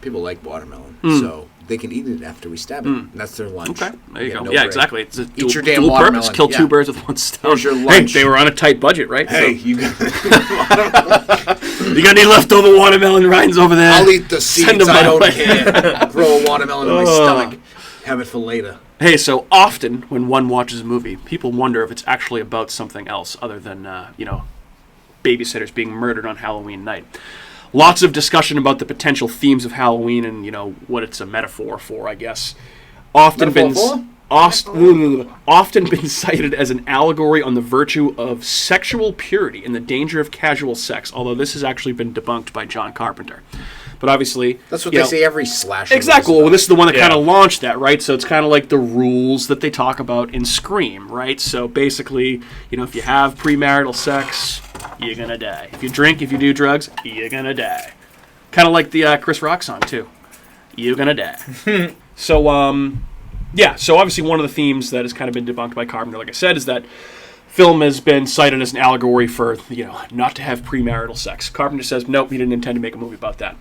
people like watermelon, so they can eat it after we stab it. And that's their lunch. Okay, there you get go. no Yeah, break. exactly. It's a Eat your damn dual purpose. watermelon. Kill two Yeah. birds with one stone. Here's your Hey, lunch. they were on a tight budget, right? Hey, So, you got, you got any leftover watermelon rinds over there? I'll eat the Send seeds. them I my don't way. care. Grow a watermelon in my stomach. Have it for later. Hey, so often when one watches a movie, people wonder if it's actually about something else other than, babysitters being murdered on Halloween night. Lots of discussion about the potential themes of Halloween and, what it's a metaphor for, I guess. Often been cited as an allegory on the virtue of sexual purity and the danger of casual sex, although this has actually been debunked by John Carpenter. But obviously... That's what they say every slasher. Exactly. movie Well, this is the one that Yeah. kind of launched that, right? So it's kind of like the rules that they talk about in Scream, right? So basically, if you have premarital sex, you're going to die. If you drink, if you do drugs, you're going to die. Kind of like the Chris Rock song, too. You're going to die. So obviously one of the themes that has kind of been debunked by Carpenter, like I said, is that film has been cited as an allegory for, not to have premarital sex. Carpenter says, nope, he didn't intend to make a movie about that.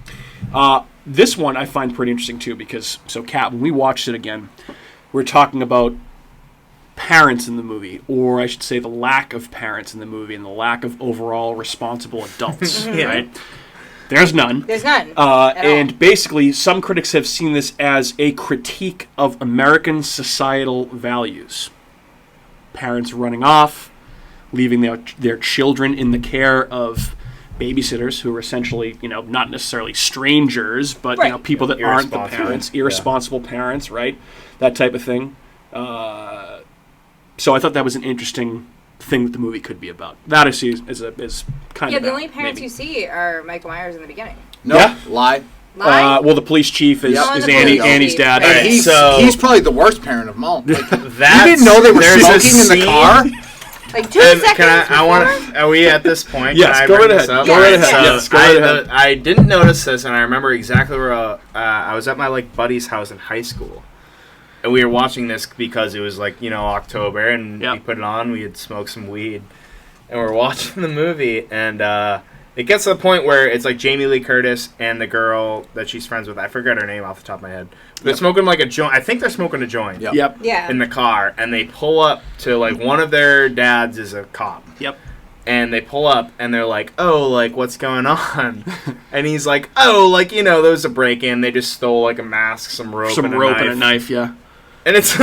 This one I find pretty interesting, too, because, Kat, when we watched it again, we're talking about parents in the movie, or I should say the lack of parents in the movie and the lack of overall responsible adults, right? There's none. There's none. at all. And basically, some critics have seen this as a critique of American societal values. Parents running off, leaving their children in the care of babysitters who are essentially, not necessarily strangers, but Right. people that aren't the Irresponsible. parents, irresponsible parents, right? That type of thing. So I thought that was an interesting thing that the movie could be about. That I see is kind Yeah, of the about, only parents maybe. you see are Michael Myers in the beginning. No, Yeah. lie. Lie? Well, the police chief is, Yep. is the Annie, police Annie's chief. dad. Right. And So- he's probably the worst parent of them all. Like, you That's, didn't know they were there's a smoking in the scene- car? Like 2 And seconds I want before? to. Are we at this point? Yes, Can I go bring right this ahead. up? Go right Alright, ahead. so Yes, go right ahead. I didn't notice this, and I remember exactly where I was at my buddy's house in high school, and we were watching this because it was October, and Yep. we put it on. We had smoked some weed, and we're watching the movie, and it gets to the point where it's like Jamie Lee Curtis and the girl that she's friends with. I forget her name off the top of my head. They're smoking a joint. I think they're smoking a joint. Yep. Yep. Yeah. In the car, and they pull up to one of their dads is a cop. Yep. And they pull up, and they're like, "Oh, what's going on?" And he's like, "Oh, there was a break-in. They just stole a mask, some rope, and a knife." Yeah. And it's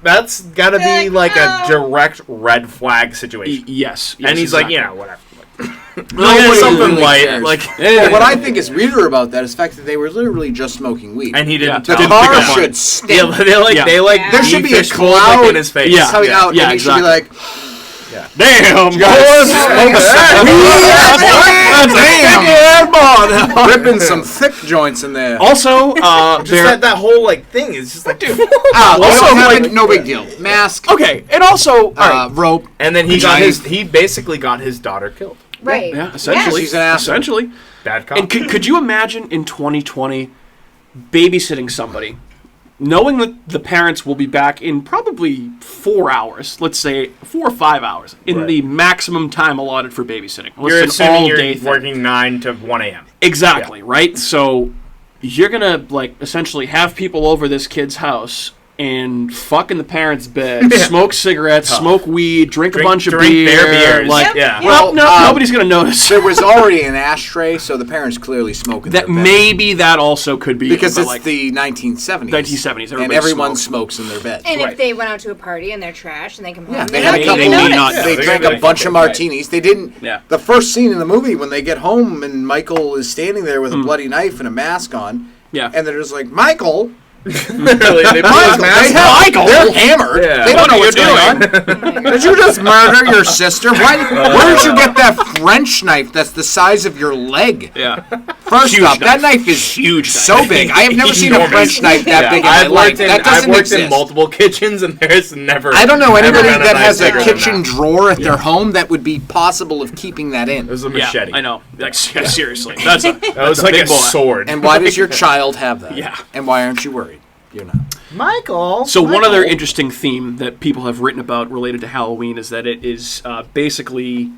that's got to be Like, a no. direct red flag situation. Yes. And he's exactly. like, whatever. Nobody something really light, cares. like. Well, what I think is weirder about that is the fact that they were literally just smoking weed. And he didn't. the tell him. car Pick up on should it. stink. Yeah, they Yeah. There should be a fish cold, cloud in his face. Yeah. coming out, Yeah, and he should be exactly. like, Damn, Guys, Damn. ripping some thick joints in there. Also, Just that whole thing is just dude. also, no big deal. Mask, okay, and also, all right. rope. And then he basically got his daughter killed. Right. Yeah, essentially. She's an asshole. Essentially. Bad cop. And could you imagine in 2020 babysitting somebody knowing that the parents will be back in probably 4 hours, let's say 4 or 5 hours, in the maximum time allotted for babysitting. You're assuming you're working 9 to 1 a.m. Exactly, right? So you're going to, like, essentially have people over this kid's house and fuck in the parents' bed, smoke cigarettes, smoke weed, drink a bunch of beer. Their beers. Like, Well, nobody's going to notice. There was already an ashtray, so the parents clearly smoking. That maybe that also could be because it's like, the 1970s. 1970s, and everyone smokes in their bed. And if they went out to a party and they're trash and they come home, they had a couple. They drank a bunch of martinis. They didn't. Yeah. The first scene in the movie when they get home and Michael is standing there with a bloody knife and a mask on. Yeah. And they're just like, Michael. Literally, they put his mask on. Michael. They're hammered. Yeah. They don't know what's going on. Did you just murder your sister? Where did you get that French knife that's the size of your leg? Yeah. First Huge off, that knife is huge. so big. I have never seen a French knife that big in my I've life. worked in, That doesn't I've worked exist. in multiple kitchens, and there's never. I don't know anybody been a that knife has a bigger than kitchen that. drawer at their home that would be possible of keeping that in. It was a Yeah, machete. I know. Like, seriously. That was like big a boy. sword. And why does your child have that? Yeah. And why aren't you worried? You're not. Michael. So one other interesting theme that people have written about related to Halloween is that it is basically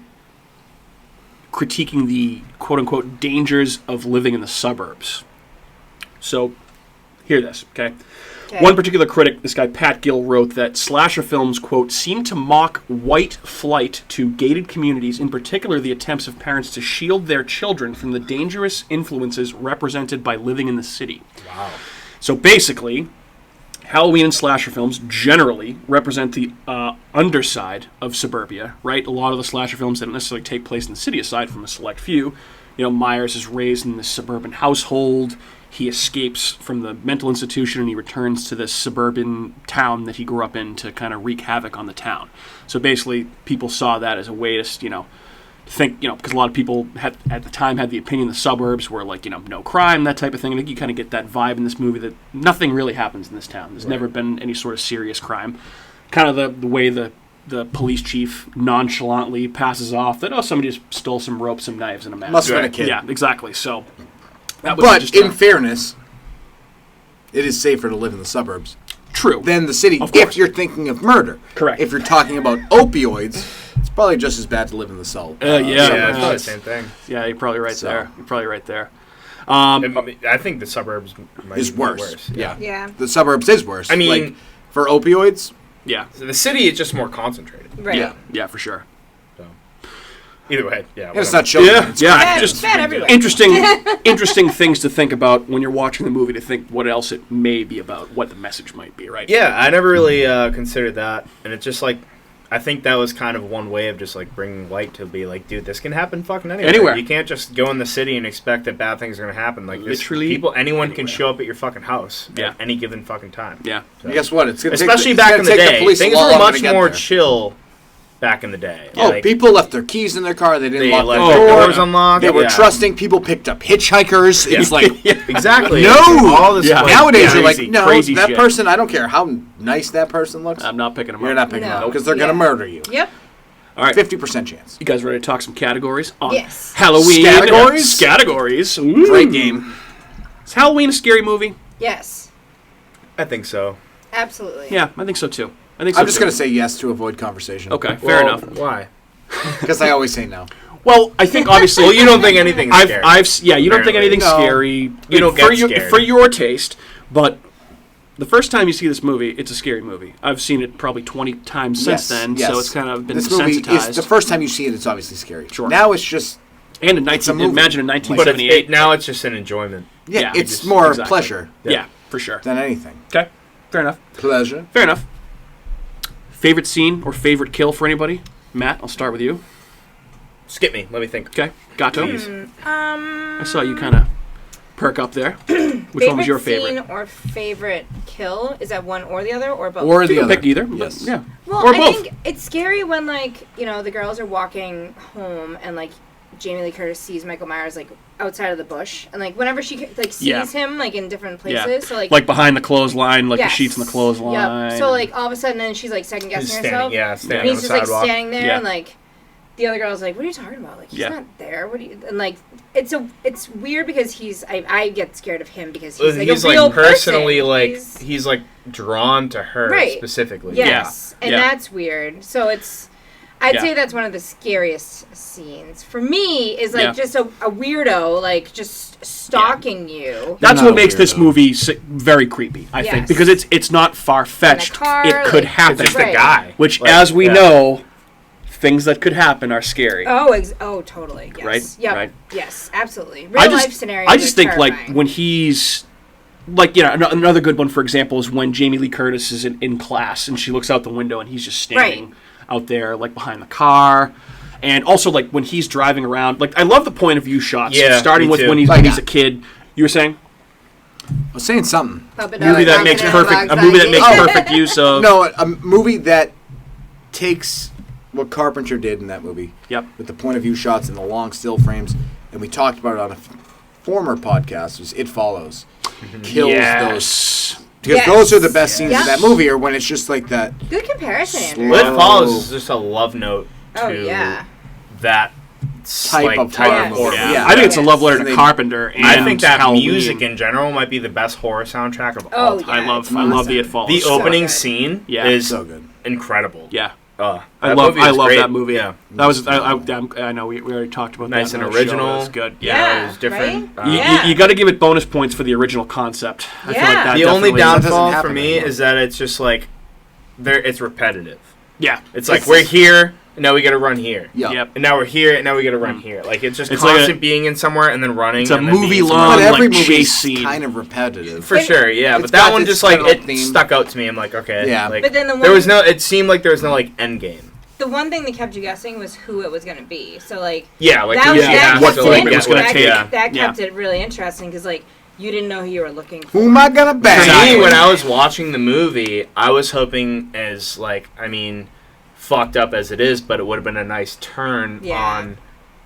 critiquing the quote-unquote dangers of living in the suburbs. So, hear this, okay? One particular critic, this guy Pat Gill, wrote that slasher films, quote, seem to mock white flight to gated communities, in particular the attempts of parents to shield their children from the dangerous influences represented by living in the city. Wow. So basically, Halloween and slasher films generally represent the underside of suburbia, right? A lot of the slasher films don't necessarily take place in the city, aside from a select few. You know, Myers is raised in this suburban household. He escapes from the mental institution and he returns to this suburban town that he grew up in to kind of wreak havoc on the town. So basically, people saw that as a way to, you know, think, you know, because a lot of people had, at the time had the opinion the suburbs were like, you know, no crime, that type of thing. I think you kind of get that vibe in this movie that nothing really happens in this town. There's never been any sort of serious crime. Kind of the way the police chief nonchalantly passes off that, oh, somebody just stole some rope, some knives, and a mask. Must have been a kid. Yeah, exactly. So, that was But just in fairness, it is safer to live in the suburbs true than the city Of course. if you're thinking of murder. Correct. If you're talking about opioids, it's probably just as bad to live in the cell. Yeah, Yeah, it's the same thing. Yeah, you're probably right there. You're probably right there. I think the suburbs might is be worse. Yeah. Yeah. The suburbs is worse. I mean- like, for opioids, Yeah, So the city is just more concentrated. Right. yeah, for sure. So either way, yeah. it's whatever. not children. Yeah, It's yeah. Bad, Just bad everywhere. interesting things to think about when you're watching the movie, to think what else it may be about, what the message might be, right? Yeah, I never really considered that, and it's just like, I think that was kind of one way of just like bringing light to be like, dude, this can happen fucking anywhere. You can't just go in the city and expect that bad things are gonna happen. Like this, Literally anyone anywhere. can show up at your fucking house Yeah. at any given fucking time. Yeah. And guess what? It's gonna Especially take, back in it's the gonna take day, police a things lot were longer much to get more there. chill back in the day. Oh, Like, people left their keys in their car. They didn't they lock left their their door. doors unlocked. They were yeah. trusting. People picked up hitchhikers. It's like Exactly. No! all this Yeah. like, nowadays you're crazy- like, no, crazy that shit. person. I don't care how nice that person looks. I'm not picking them You're up. not picking them No. up because they're gonna Yeah. murder you. Yep. All right. 50% chance. You guys ready to talk some categories? On Yes. Halloween. Categories? Categories. Ooh. Great game. Is Halloween a scary movie? Yes. I think so. Absolutely. Yeah, I think so too. I think so I'm just too. gonna say yes to avoid conversation. Okay, fair Well, enough. Why? Because I always say no. Well, I think obviously. Well, you don't think anything's scary. Yeah, you don't think Apparently. anything's No. scary. You don't for get your, scared. for your taste, but the first time you see this movie, it's a scary movie. I've seen it probably 20 times since then, so it's kind of been this movie desensitized. is the first time you see it. It's obviously scary. Sure. Now it's just and in a movie. imagine in but 1978. now it's just an enjoyment. Yeah, it's just- more exactly. pleasure Yeah, for sure. than anything. Okay, fair enough. Pleasure. Fair enough. Favorite scene or favorite kill for anybody? Matt, I'll start with you. Skip me. Let me think. Okay, Gato. Please. I saw you kind of perk up there. Which one was your favorite? Scene or favorite kill? Is that one or the other or both? Or You the can other. pick either. Yes. But, yeah. Well, or I both. think it's scary when, like, you know, the girls are walking home and, like, Jamie Lee Curtis sees Michael Myers, like, outside of the bush. And, like, whenever she, like, sees Yeah. him, like, in different Yeah. places. So, Like behind the clothesline, like yes. the sheets in the clothesline. Yep. So, like, all of a sudden, then she's, like, second-guessing He's herself. standing And on he's the just, like, sidewalk. standing there Yeah. and, like, the other girl's like, what are you talking about? Like, he's not there. What do you... And, like, it's weird because I get scared of him because he's like a real personally, person. like, he's like, drawn to her specifically. Yes. And that's weird. So it's... I'd say that's one of the scariest scenes. For me, is, like, just a weirdo, like, just stalking you. That's what makes this movie very creepy, I think. Because it's not far-fetched. It could happen. It's just a guy. Which, as we know... Things that could happen are scary. Oh, totally. Yes. Right? Yep. Right. Yes, absolutely. Life scenarios. I just think, terrifying. like, when he's... Like, you know, another good one, for example, is when Jamie Lee Curtis is in class and she looks out the window and he's just standing out there, like, behind the car. And also, like, when he's driving around. Like, I love the point of view shots. Yeah, starting with when he's a kid. You were saying? I was saying something. A movie that makes perfect use of... No, a movie that takes... what Carpenter did in that movie. Yep. With the point of view shots and the long still frames. And we talked about it on a former podcast. Was It Follows. Kills those. Because those are the best scenes in that movie, or when it's just like that. Good comparison, Andrew. It Follows is just a love note to that type of horror. Yeah. I think it's a love letter to Carpenter. And I think that Halloween. Music in general might be the best horror soundtrack of all time. I love the It Follows. The opening scene is so good. Incredible. Yeah. I love that movie. Yeah, that was. I know we already talked about nice that. Nice and original. It was good. Yeah, it was different. Right? You got to give it bonus points for the original concept. I feel like that the only downfall for me anymore. is that it's just like, it's repetitive. Yeah, it's like we're here. And now we got to run here. Yep. And now we're here. And now we got to run here. Like it's constant like being in somewhere and then running. It's a movie long, but every like, movie chase is scene. kind of repetitive. For sure, yeah. But that one just like it stuck out to me. I'm like, okay. Yeah. Like, but then there was no. It seemed like there was no like end game. The one thing that kept you guessing was who it was going to be. So like what form it was going to take. That kept it really interesting because like you didn't know who you were looking for. Who am I gonna bang? For me, when I was watching the movie, I was hoping as like fucked up as it is, but it would have been a nice turn on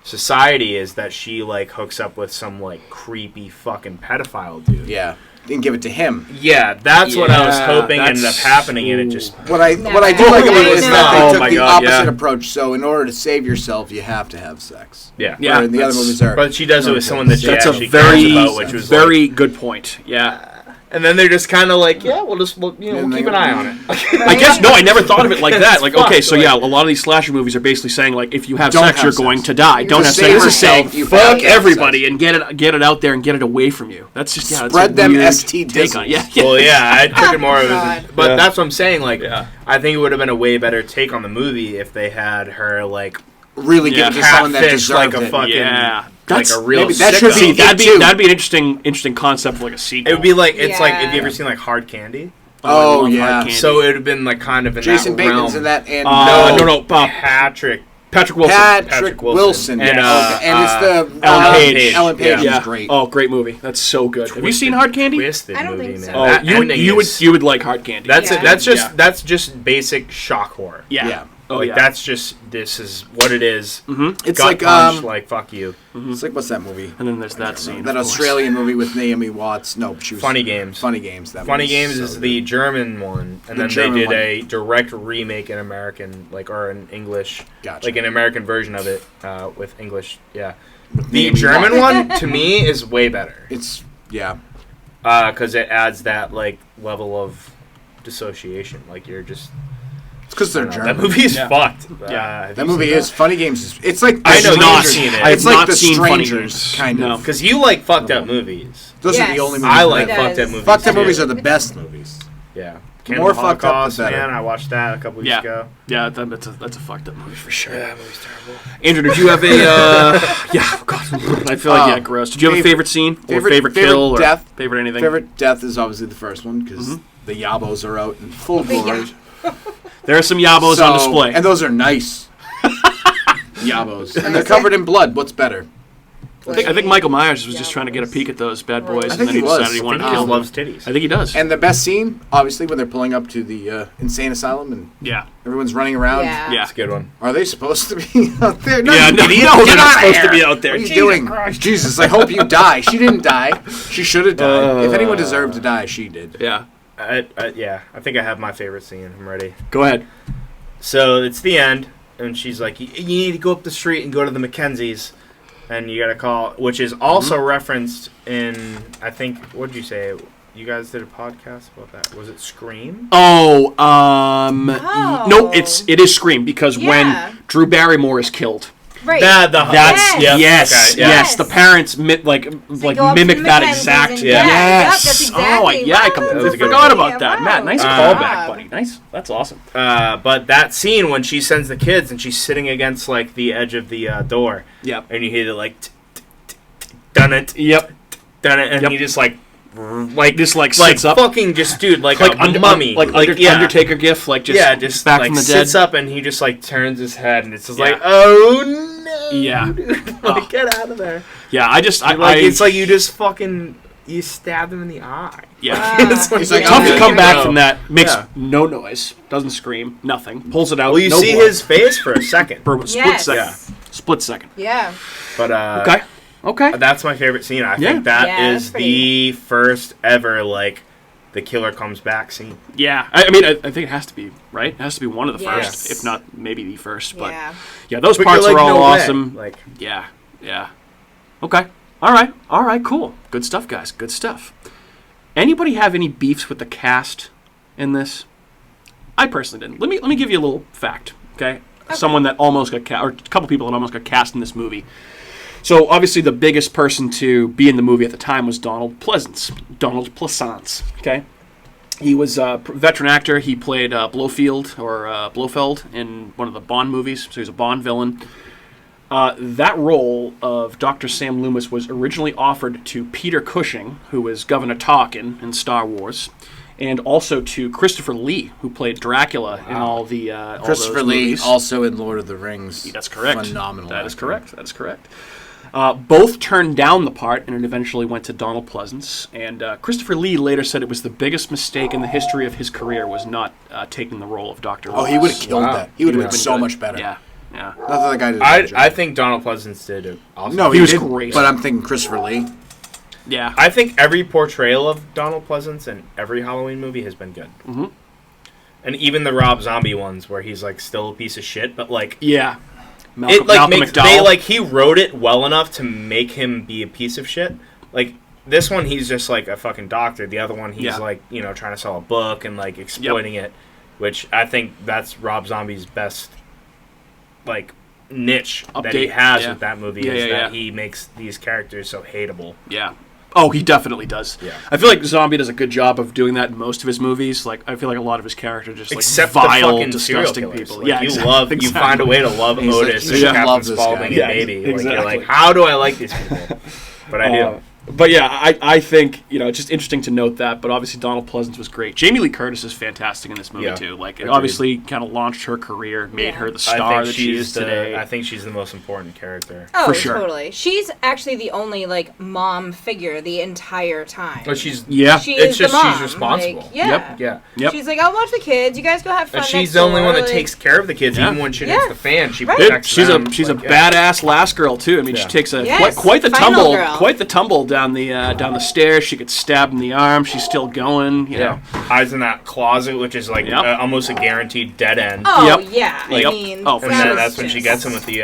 society is that she like hooks up with some like creepy fucking pedophile dude. Yeah. Didn't give it to him. Yeah, that's what I was hoping ended up happening, and it just... What I do like about it is that they took the opposite approach, so in order to save yourself, you have to have sex. Yeah. Where in the other movies are... But she does it with someone that she actually cares about, which was very good point. Yeah. And then they're just kind of like, we'll keep an eye on it. I guess, no, I never thought of it like that. Like, okay, so yeah, a lot of these slasher movies are basically saying, like, if you have sex, you're going to die. Don't have sex. This is saying, fuck everybody and get it out there and get it away from you. That's just, spread them STDs. Well, yeah, I took it more of but that's what I'm saying. Like, I think it would have been a way better take on the movie if they had her, like, really give it to someone that deserved like a fucking... That's, like a real that'd be an interesting concept for like a sequel. It would be like like have you ever seen like Hard Candy? Oh yeah. So it would have been like kind of in Jason that realm. Bateman's in that and no Patrick Wilson. Patrick Wilson. And and it's the Ellen Page. Ellen Page is great. Oh, great movie. That's so good. Have you seen Hard Candy? I don't think so. Oh, you would like Hard Candy. That's just basic shock horror. Yeah. Oh, like, that's just, this is what it is. Mm-hmm. It's like, like, fuck you. Mm-hmm. It's like, what's that movie? And then there's that scene. That Australian movie with Naomi Watts. No, she was... Funny Games. Funny Games. Funny Games is the German one. And then they did a direct remake in American, like, or in English. Gotcha. Like, an American version of it with English, The German one, to me, is way better. It's, because it adds that, like, level of dissociation. Like, you're just... Because they're German. That movie is fucked. That movie is. Funny Games. It's like I know not seen it. It's like The Strangers, kind of. Because you like fucked up movies. Those are the only movies I like fucked up movies. Fucked up movies are the best movies. Yeah. More fucked up, the better. Man, I watched that a couple weeks ago. Yeah, that's a fucked up movie for sure. Yeah, that movie's terrible. Andrew, did you have a... God, I feel like, gross. Did you have a favorite scene? Favorite kill? Death? Favorite anything? Favorite death is obviously the first one, because the Yabos are out in full glory. There are some Yabos on display. And those are nice. Yabos. And they're covered in blood. What's better? I think Michael Myers was just trying to get a peek at those bad boys, and then he decided he wanted to kill them. Loves titties. I think he does. And the best scene, obviously, when they're pulling up to the insane asylum and everyone's running around. Yeah. That's a good one. Are they supposed to be out there? No, they're not supposed to be out there. What are you doing? Jesus, I hope you die. She didn't die. She should have died. If anyone deserved to die, she did. Yeah. I think I have my favorite scene. I'm ready. Go ahead. So it's the end. and she's like, you need to go up the street and go to the Mackenzies, and you got to call, which is also referenced in, I think, what did you say? You guys did a podcast about that. Was it Scream? No, it is Scream, because when Drew Barrymore is killed. Right. That's yes. The parents mimic that exact. That's exactly. I completely forgot about that. Matt, nice callback, buddy. Nice. That's awesome. But that scene when she sends the kids and she's sitting against like the edge of the door. Yep. And you hear the like, done it. Yep. Done it, and he just sits up, fucking just dude, like a mummy, Undertaker gif, just back from the dead. Sits up and he just like turns his head and it's just like, oh no. Yeah. Like, get out of there. Yeah, it's like you just fucking, you stabbed him in the eye. Yeah. It's like tough to come back from that. Makes no noise. Doesn't scream. Nothing. Pulls it out. Well, you see his face for a second. For a split second. Yeah. Split second. Yeah. But, Okay. That's my favorite scene. I think that is the first ever, like, the killer comes back scene. Yeah. I mean, I think it has to be, right? It has to be one of the first, if not maybe the first. But, those parts are all awesome. Like, yeah. Okay. All right, cool. Good stuff, guys. Good stuff. Anybody have any beefs with the cast in this? I personally didn't. Let me give you a little fact, okay? Someone that almost got cast, or a couple people that almost got cast in this movie. So, obviously, the biggest person to be in the movie at the time was Donald Pleasance, okay? He was a veteran actor. He played Blofeld in one of the Bond movies, so he was a Bond villain. That role of Dr. Sam Loomis was originally offered to Peter Cushing, who was Governor Tarkin in Star Wars, and also to Christopher Lee, who played Dracula in all the Christopher Lee, movies. Also in Lord of the Rings. That's correct. Phenomenal. That is correct. Both turned down the part, and it eventually went to Donald Pleasance. And Christopher Lee later said it was the biggest mistake in the history of his career was not taking the role of Dr. Loomis. Oh, he would have killed that. He would have been so much better. Yeah. Not that the guy did I think Donald Pleasance did it awesome. No, he was great. But I'm thinking Christopher Lee. Yeah. I think every portrayal of Donald Pleasance in every Halloween movie has been good. Mm-hmm. And even the Rob Zombie ones where he's like still a piece of shit, but like... Yeah. Malcolm McDowell. He wrote it well enough to make him be a piece of shit. Like, this one, he's just like a fucking doctor. The other one, he's like, trying to sell a book and like exploiting it, which I think that's Rob Zombie's best, like, niche that he has with that movie is that he makes these characters so hateable. Yeah. Oh, he definitely does. Yeah. I feel like Zombie does a good job of doing that in most of his movies. Like, I feel like a lot of his characters just except vile, disgusting people. Like, you find a way to love Otis and Captain Spaulding and Baby. Like, you're like, how do I like these people? But I do. But yeah, I think, it's just interesting to note that. But obviously, Donald Pleasance was great. Jamie Lee Curtis is fantastic in this movie, too. Like, it obviously kind of launched her career, made her the star that she is today. I think she's the most important character. Oh, for sure. Totally. She's actually the only, like, mom figure the entire time. But she's she's responsible. Like, Yep. She's like, I'll watch the kids. You guys go have fun. And she's the only one that takes care of the kids, even when she hits the fan. She protects them. She's a badass last girl too. I mean, she takes quite the tumble down the stairs. She gets stabbed in the arm. She's still going. You know, hides in that closet, which is like almost a guaranteed dead end. Oh yeah, I mean, that's when she gets him with the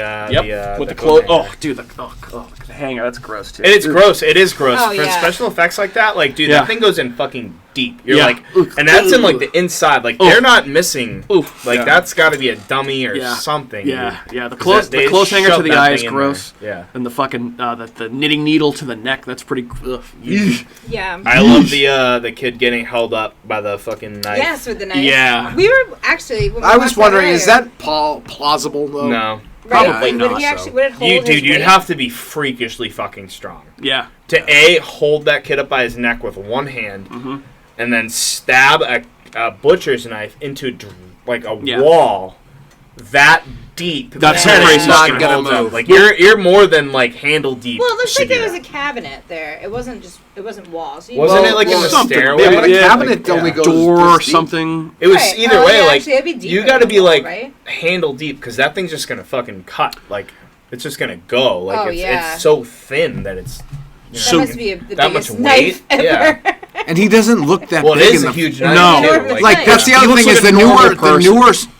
with the clothes. Oh, dude, the hanger. That's gross too. It is gross. It is gross for special effects like that. Like, dude, that thing goes in fucking deep. You're like, and that's in like the inside. Like, they're not missing. Like, that's got to be a dummy or something. Yeah, the clothes hanger to the eye is gross. Yeah, and the fucking the knitting needle to the neck. That's pretty. Yeah. I love the kid getting held up by the fucking knife. Yes, with the knife. Yeah. We were actually. I was wondering, is that plausible though? No. Probably not. You'd have to be freakishly fucking strong. Yeah. To hold that kid up by his neck with one hand, and then stab a butcher's knife into like a wall that deep. That's crazy. Not gonna move. Like, you're more than like handle deep. Well, it looks like there was a cabinet there. It wasn't walls. Wasn't it like in the stairway? Yeah, but a cabinet only goes door or something. It was either way. Like, actually, you got to be like handle deep, because that thing's just gonna fucking cut. Like, it's just gonna go. Like, it's so thin that it's. That must be the that biggest much weight. knife ever. Yeah. And he doesn't look that well, big. It is a huge knife. No, like that's the other thing is the newer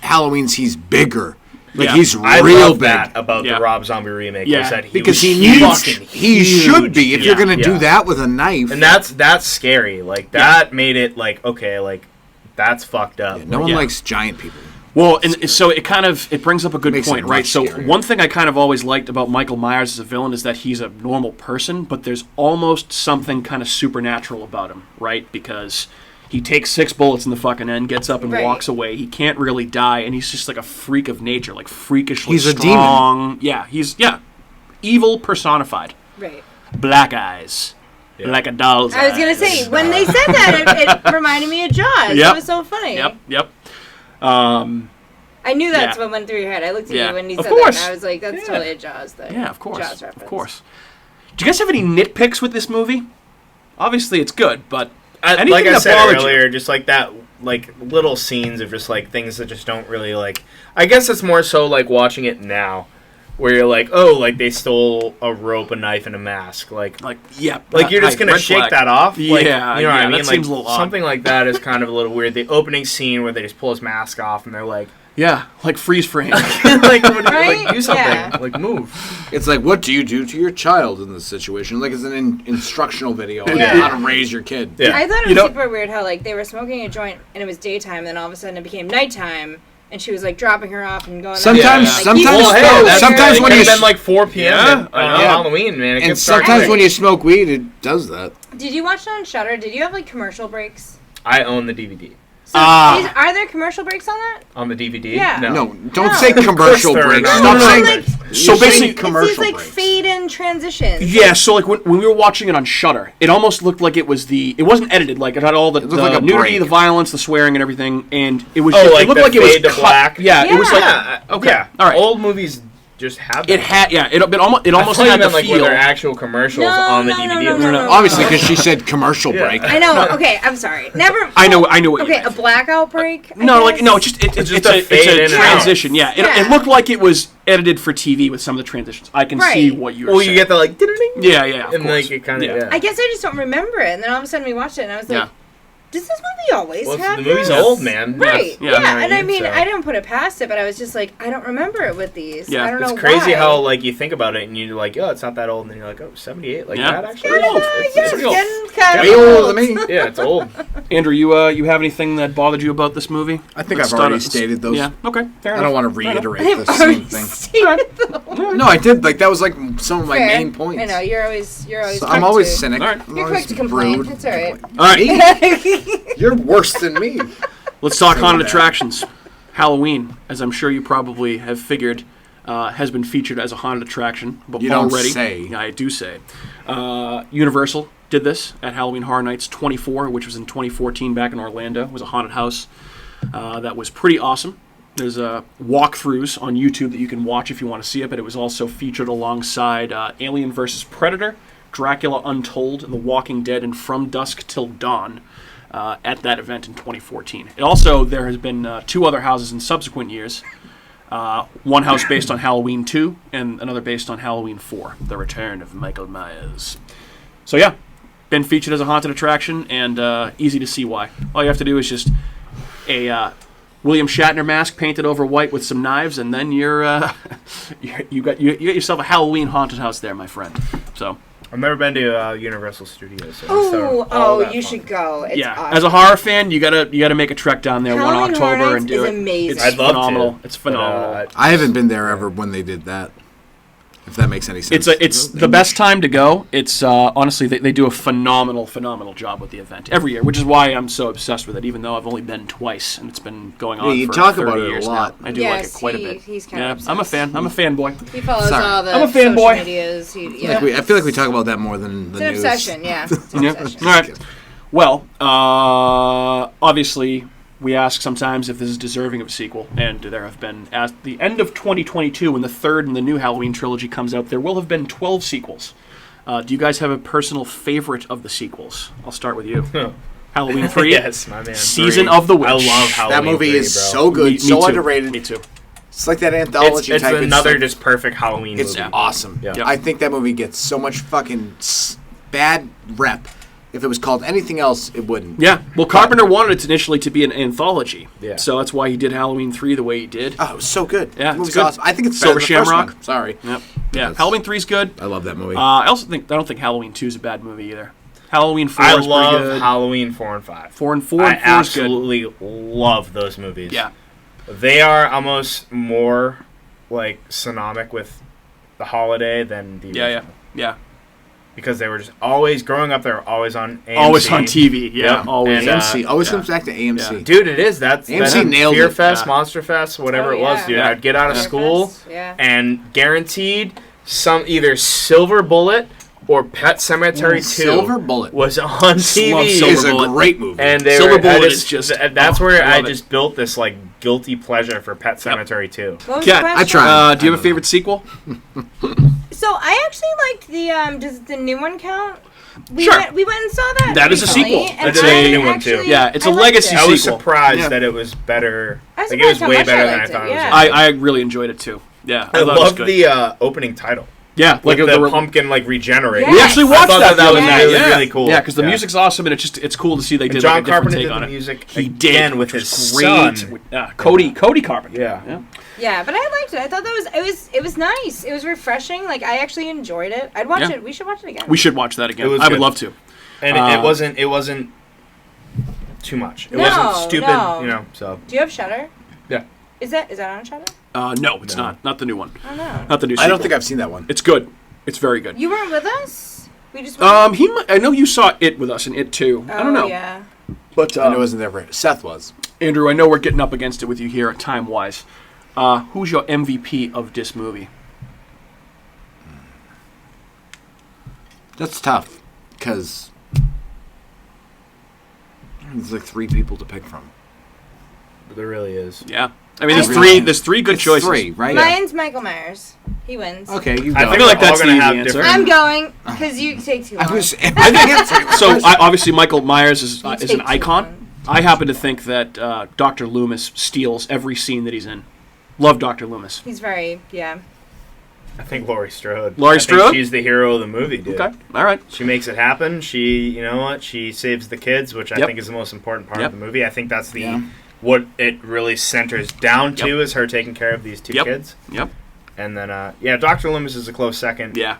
Halloweens he's bigger. Like Yeah. he's I real love big. that about Yeah. the Rob Zombie remake. Yeah. Was that he Because was he fucking should be. If huge. you're gonna do Yeah. that with a knife, And that's scary. Like that made it like okay, like that's fucked up. no Like, one likes giant people. Well, and so it brings up a good Makes point, it right? much So scarier. one thing I kind of always liked about Michael Myers as a villain is that he's a normal person, but there's almost something kind of supernatural about him, right? Because he takes 6 bullets in the fucking end, gets up and Right. walks away. He can't really die, and he's just like a freak of nature, like freakishly He's a strong. Yeah, he's evil personified. Right. Black eyes, like a doll's I was gonna eyes. say when they said that, it reminded me of Jaws. Yep. It was so funny. Yep. I knew that's Yeah. what went through your head. I looked at Yeah. you when you Of said course. that, and I was like, "That's Yeah. totally a Jaws thing." Yeah, of course. Jaws Of reference. course. Do you guys have any nitpicks with this movie? Obviously, it's good, but anything like I that said bothered earlier, just like that, like little scenes of just like things that just don't really like. I guess it's more so like watching it now, where you're like, oh, like they stole a rope, a knife, and a mask, like yeah, you're just gonna red shake flag. that off. Like, Yeah, you know what I that mean. Like seems a little odd. something like that is kind of a little weird. The opening scene where they just pull his mask off and they're like, Yeah, like freeze frame. like, Right? do something, Yeah. like move. It's like, what do you do to your child in this situation? Like it's an instructional video on Yeah. how to raise your kid. Yeah. I thought it You was know- super weird how like they were smoking a joint and it was daytime, and then all of a sudden it became nighttime, and she was like dropping her off and going. Sometimes- like, sometimes- even Well, hey, though that's- sometimes you're, when it you could have been like 4 p.m. Yeah, on I know. Halloween, man. It And gets dark sometimes quick. when you smoke weed, it does that. Did you watch it on Shudder? Did you have like commercial breaks? I own the DVD. So are there commercial breaks on that? On the DVD? Yeah. No, don't No. say commercial Of course breaks. there are. Stop No, saying like, So you're saying basically- It's commercial these like breaks. fade in transitions. Yeah, so like when we were watching it on Shudder, it almost looked like it wasn't edited, like it had all the looked like a nudity, break. the violence, the swearing, and everything, and it was Oh, just, like it looked the like it was fade to cut. black? Yeah, it was like Yeah. okay, Yeah. all right. Old movies just have that. It had it almost I thought you had the meant like feel. were there actual commercials No, on the no, DVD? no, no, no. Obviously, because she said commercial Yeah. break. I know. Okay, I'm sorry. Never. I know what you Okay, meant. a blackout break. I No, like guess? no, it's just it's just a it's fade in a and out. transition. Yeah, it Yeah. looked like it was edited for TV with some of the transitions. I can see Right. what you were Well, saying. you get the like, ding, yeah, of and course. like it kind of Yeah. I guess I just don't remember it, and then all of a sudden we watched it, and I was like, Yeah. "Does this movie always Well, have the movie's this?" old, man. Right. Yeah. Yeah. Yeah. And I mean, So- I didn't put it past it, but I was just like, I don't remember it with these. Yeah. I don't know It's crazy why. how like you think about it and you're like, oh, it's not that old, and then you're like, oh, 78, like Yeah. that actually. Pretty old. It's Yeah, pretty old. getting kind Way of older than me. Yeah, it's old. Andrew, you have anything that bothered you about this movie? I think Let's I've already start stated those. Yeah. Okay. Fair I enough. don't want to reiterate I've the already same thing. stated them. No, I did. Like that was like some of my Fair. main points. I know you're always So quick I'm always to- cynic. All right. I'm You're always quick to complain. rude. It's all right. All right. You're worse than me. Let's talk Say haunted that. attractions. Halloween, as I'm sure you probably have figured, has been featured as a haunted attraction. But You don't already, say. Yeah, I do say. Universal did this at Halloween Horror Nights 24, which was in 2014 back in Orlando. It was a haunted house that was pretty awesome. There's walkthroughs on YouTube that you can watch if you want to see it, but it was also featured alongside Alien vs. Predator, Dracula Untold, and The Walking Dead, and From Dusk Till Dawn at that event in 2014. It also, there has been 2 other houses in subsequent years. One house based on Halloween 2, and another based on Halloween 4, The Return of Michael Myers. So yeah, been featured as a haunted attraction, and easy to see why. All you have to do is just a William Shatner mask painted over white with some knives, and then you got yourself a Halloween haunted house there, my friend. So I've never been to Universal Studios. So You should go. It's yeah, awesome. as a horror fan, you gotta make a trek down there Halloween one October Horror and Nights do is it. amazing. It's I'd love phenomenal. to. It's phenomenal. I haven't been there ever when they did that. If that makes any sense. It's the best time to go. It's honestly they do a phenomenal job with the event every year, which is why I'm so obsessed with it. Even though I've only been twice and it's been going on Yeah, you for talk 30 about it a years lot. now. I do like it quite a bit. He's kind Yeah, of I'm a fan. I'm a fanboy. He follows Sorry. all the I'm a social fanboy. medias. I feel like we talk about that more than the It's an news. obsession, yeah. It's an Yeah. obsession. All right. Well, obviously, we ask sometimes if this is deserving of a sequel, and there have been, at the end of 2022, when the third and the new Halloween trilogy comes out, there will have been 12 sequels. Do you guys have a personal favorite of the sequels? I'll start with you. Halloween 3? Yes, my man. Season 3. of the Witch. I love Halloween That movie 3, is bro. so good, Me so too. underrated. Me too. It's like that anthology It's type. another like- just perfect Halloween It's movie. awesome. Yeah. Yep. I think that movie gets so much fucking bad rep, If it was called anything else, it wouldn't. Yeah. Well, Carpenter wanted it initially to be an anthology. Yeah. So that's why he did Halloween 3 the way he did. Oh, it was so good. Yeah, the movie's it's good. awesome. I think it's Silver better than the first Shamrock. one. Sorry. Yep. Yeah. That's- Halloween 3's good. I love that movie. I don't think Halloween 2 is a bad movie either. Halloween 4 I is pretty love good. Halloween 4 and 5. 4 and 4 I and 4 is good. absolutely love those movies. Yeah. They are almost more like synonymic with the holiday than the original. Yeah. Because they were just always growing up. They were always on AMC. Always on TV. Yeah. Yep. Always. And, AMC always comes back to AMC. Yeah. Dude, it is. That's AMC nailed Fear it. Fest, Yeah. Monster Fest, whatever Oh, it was, yeah. dude. Yeah. I'd get out of Fear school Fest, yeah. and guaranteed some either Silver Bullet or Pet Cemetery 2 Silver Bullet was on Love TV. Silver is a Bullet. great movie. And they Silver were, Bullet I is just- that's oh, where I I love it. just built this like guilty pleasure for Pet Cemetery 2. What was Kat, the I question? tried. Do you have a favorite sequel? So I actually liked the. Does the new one count? We Sure. went and saw that. That is a recently, sequel. and It's I a new one, too. actually- Yeah, it's I a liked legacy it. I was sequel. surprised Yeah. that it was better. I was Like, it was surprised how way much better I than I liked thought it, it was. yeah. gonna be. I really enjoyed it too. Yeah. I thought it was loved good. the opening title. Yeah, Like the the pumpkin like regenerate. Yes. We actually watched I thought that. that the was other night. really, Yeah. really cool. Yeah, because the Yeah. music's awesome, and it's cool to see they And did John like a different Carpenter take did on the it. music He again did, with which his was great. son. Cody Carpenter. Yeah. Yeah, but I liked it. I thought it was nice. It was refreshing. Like I actually enjoyed it. I'd watch Yeah. it. We should watch it again. We should watch that again. It was I would good. love to. And it wasn't too much. It No, wasn't stupid, no. you know. So Do you have Shudder? yeah. Is that on Shudder? No, it's not the new one. I don't know. Not the new. I don't sequel. think I've seen that one. It's good. It's very good. You weren't with us. We just. Went... I know you saw it with us and it too. I don't know. Yeah. But I know it wasn't there. Seth was. Andrew, I know we're getting up against it with you here time wise. Who's your MVP of this movie? That's tough because there's like 3 people to pick from. There really is. Yeah. I mean, I there's three good It's choices. 3, right? Mine's Michael Myers. He wins. Okay, you go. I I think feel like we're all that's the gonna easy have answer. different- I'm going because you take too long. I think So obviously Michael Myers is You an take too icon. long. I happen to think that Dr. Loomis steals every scene that he's in. Love Dr. Loomis. He's very I think Laurie Strode. Laurie I think Strode? she's the hero of the movie, dude. Okay, all right. She makes it happen. She, you know what? She saves the kids, which I Yep. think is the most important part Yep. of the movie. I think that's the Yeah. what it really centers down to Yep. is her taking care of these 2 Yep. kids. Yep. And then, Dr. Loomis is a close second. Yeah,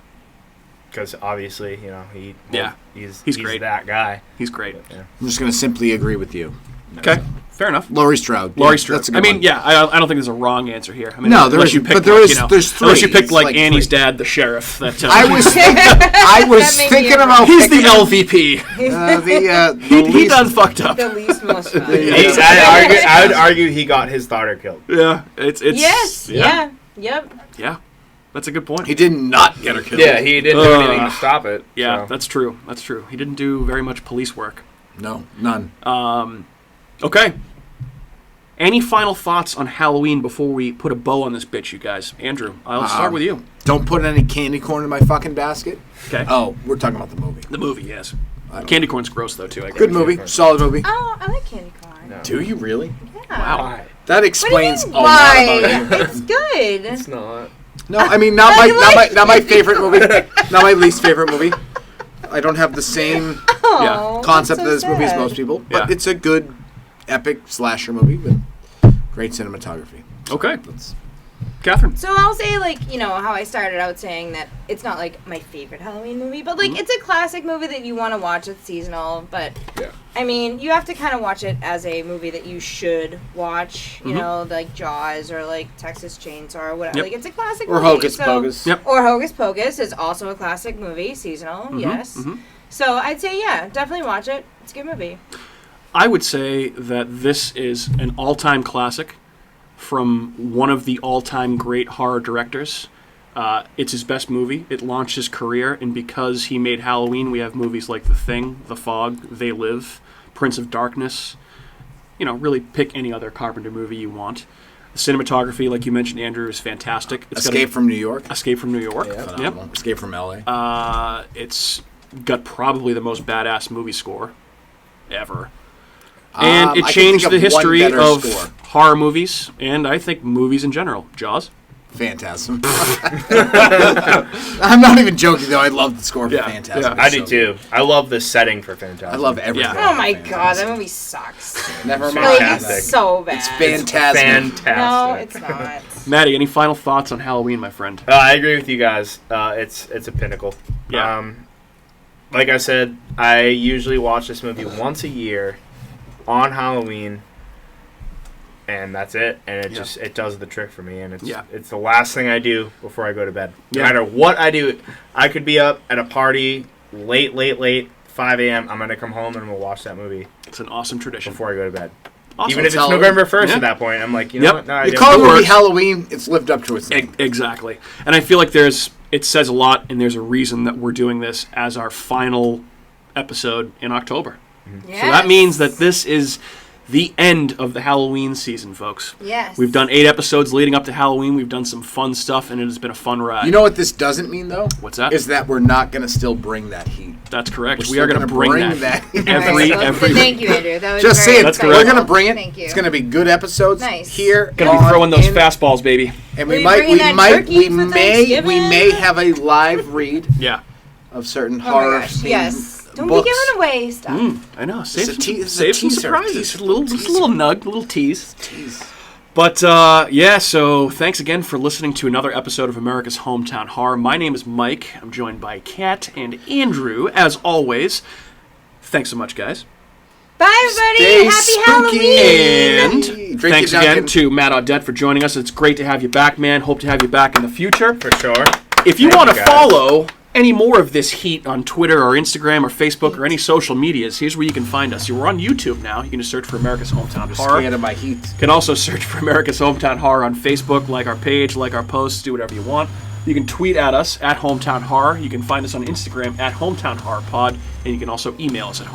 Because obviously, you know, He's great. that guy. he's great. Yeah. I'm just going to simply agree with you. Okay, fair enough. Laurie Strode. Laurie Yeah, Strode. that's a I good mean, one. yeah, I don't think there's a wrong answer here. I mean, No, there unless you isn't, picked, but there like, is- you know, there's unless you 3. picked It's like like Annie's 3. dad, the sheriff. That I was made me thinking a- about he's the picking LVP. the He least- done fucked up. the least most fun. I would argue he got his daughter killed. Yeah, it's Yes. Yeah. Yep. yeah. That's a good point. He did not get her killed. Yeah, he didn't do anything to stop it. Yeah, so. that's true. That's true. He didn't do very much police work. No, none. Okay. Any final thoughts on Halloween before we put a bow on this bitch, you guys? Andrew, I'll start with you. Don't put any candy corn in my fucking basket. Okay. Oh, we're talking about the movie. The movie, yes. Candy corn's gross though too. I Good guess. movie. Solid movie. Oh, I like candy corn. No. Do you really? Yeah. Why? That What do you explains mean, a lot why? about you. It's good. It's not. No, I mean not my favorite movie. Not my least favorite movie. I don't have the same Oh, concept that's of this so movie as sad. most people, but Yeah. it's a good epic slasher movie with great cinematography. Okay. That's Catherine. So I'll say, like, you know, how I started out saying that it's not, like, my favorite Halloween movie, but, like, it's a classic movie that you want to watch. It's seasonal, but, Yeah. I mean, you have to kind of watch it as a movie that you should watch, you know, like Jaws or, like, Texas Chainsaw or whatever. Yep. Like, it's a classic or movie. Hocus so, Pocus. Yep. Or Hocus Pocus is also a classic movie, seasonal, yes. So I'd say, yeah, definitely watch it. It's a good movie. I would say that this is an all-time classic from one of the all-time great horror directors. It's his best movie. It launched his career, and because he made Halloween, we have movies like The Thing, The Fog, They Live, Prince of Darkness. You know, really pick any other Carpenter movie you want. The cinematography, like you mentioned, Andrew, is fantastic. It's got Escape from New York. Escape from New York. Phenomenal. Escape from LA. It's got probably the most badass movie score ever. And I it can changed think the of one history better of score. horror movies, and I think movies in general. Jaws? Phantasm. I'm not even joking, though. I love the score for Phantasm. Yeah. I do too. I love the setting for Phantasm. I love everything. Oh my god, that movie sucks. Never Like, mind. Fantastic. it's so bad. It's Phantasm. Fantastic. No, it's not. Maddie, any final thoughts on Halloween, my friend? I agree with you guys. It's a pinnacle. Yeah. Like I said, I usually watch this movie once a year on Halloween, and that's it. And it does the trick for me. And it's the last thing I do before I go to bed. No matter what I do, I could be up at a party late, 5 a.m. I'm gonna come home and we'll watch that movie. It's an awesome tradition. Before I go to bed. Awesome. Even if it's November 1st at that point, I'm like, you know what? No, you call it movie Halloween, it's lived up to its name. Exactly. And I feel like it says a lot, and there's a reason that we're doing this as our final episode in October. Yes. So that means that this is the end of the Halloween season, folks. Yes. We've done 8 episodes leading up to Halloween. We've done some fun stuff, and it has been a fun ride. You know what this doesn't mean, though? What's that? Is that we're not going to still bring that heat. That's correct. We're We are going to still bring gonna that bring every Thank you, Andrew. That was Just very saying, exciting. we're going to bring it. Thank you. It's going to be good episodes Nice. here. Going to be throwing those in- fastballs, baby. And Are we you might, bringing that turkey for we Thanksgiving? may have a live read Yeah. of certain Oh my horror gosh, themed yes. Don't books. be giving away stuff. I know. Save It's a some, te- it's a save some teaser, surprises. teaser, Just a little nug, a little tease. Jeez. But, so thanks again for listening to another episode of America's Hometown Horror. My name is Mike. I'm joined by Kat and Andrew, as always. Thanks so much, guys. Bye, everybody. Stay Happy spooky. Halloween. And Drink thanks your again Dunkin'. to Matt Audette for joining us. It's great to have you back, man. Hope to have you back in the future. For sure. If you Thank want you, to guys. follow any more of this heat on Twitter or Instagram or Facebook or any social medias, here's where you can find us. We're on YouTube now. You can just search for America's Hometown Horror. Scared of my heat. You can also search for America's Hometown Horror on Facebook, like our page, like our posts, do whatever you want. You can tweet at us at Hometown Horror. You can find us on Instagram at Hometown Horror Pod. And you can also email us at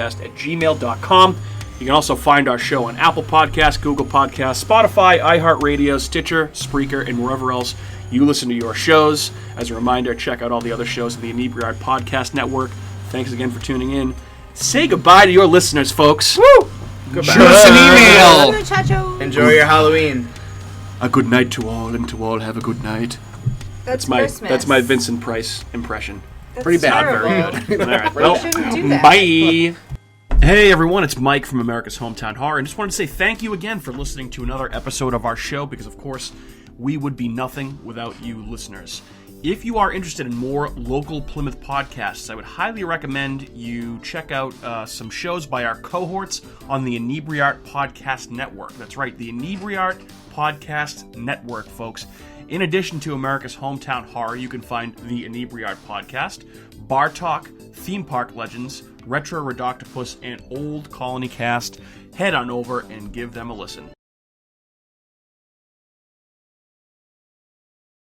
hometownhorrorpodcast@gmail.com. You can also find our show on Apple Podcasts, Google Podcasts, Spotify, iHeartRadio, Stitcher, Spreaker, and wherever else you listen to your shows. As a reminder, check out all the other shows in the Inebriart Podcast Network. Thanks again for tuning in. Say goodbye to your listeners, folks. Woo! Goodbye. Shoot us an email. Muchacho. Enjoy your Halloween. A good night to all, and to all have a good night. That's That's Christmas. my Vincent Price impression. That's Pretty bad. terrible. Very good. All right. You Well, shouldn't do that. bye. Hey everyone, it's Mike from America's Hometown Horror, and just wanted to say thank you again for listening to another episode of our show, because of course, we would be nothing without you listeners. If you are interested in more local Plymouth podcasts, I would highly recommend you check out some shows by our cohorts on the Inebriart Podcast Network. That's right, the Inebriart Podcast Network, folks. In addition to America's Hometown Horror, you can find the Inebriart Podcast, Bar Talk, Theme Park Legends, Retro Redoctopus, and Old Colony Cast. Head on over and give them a listen.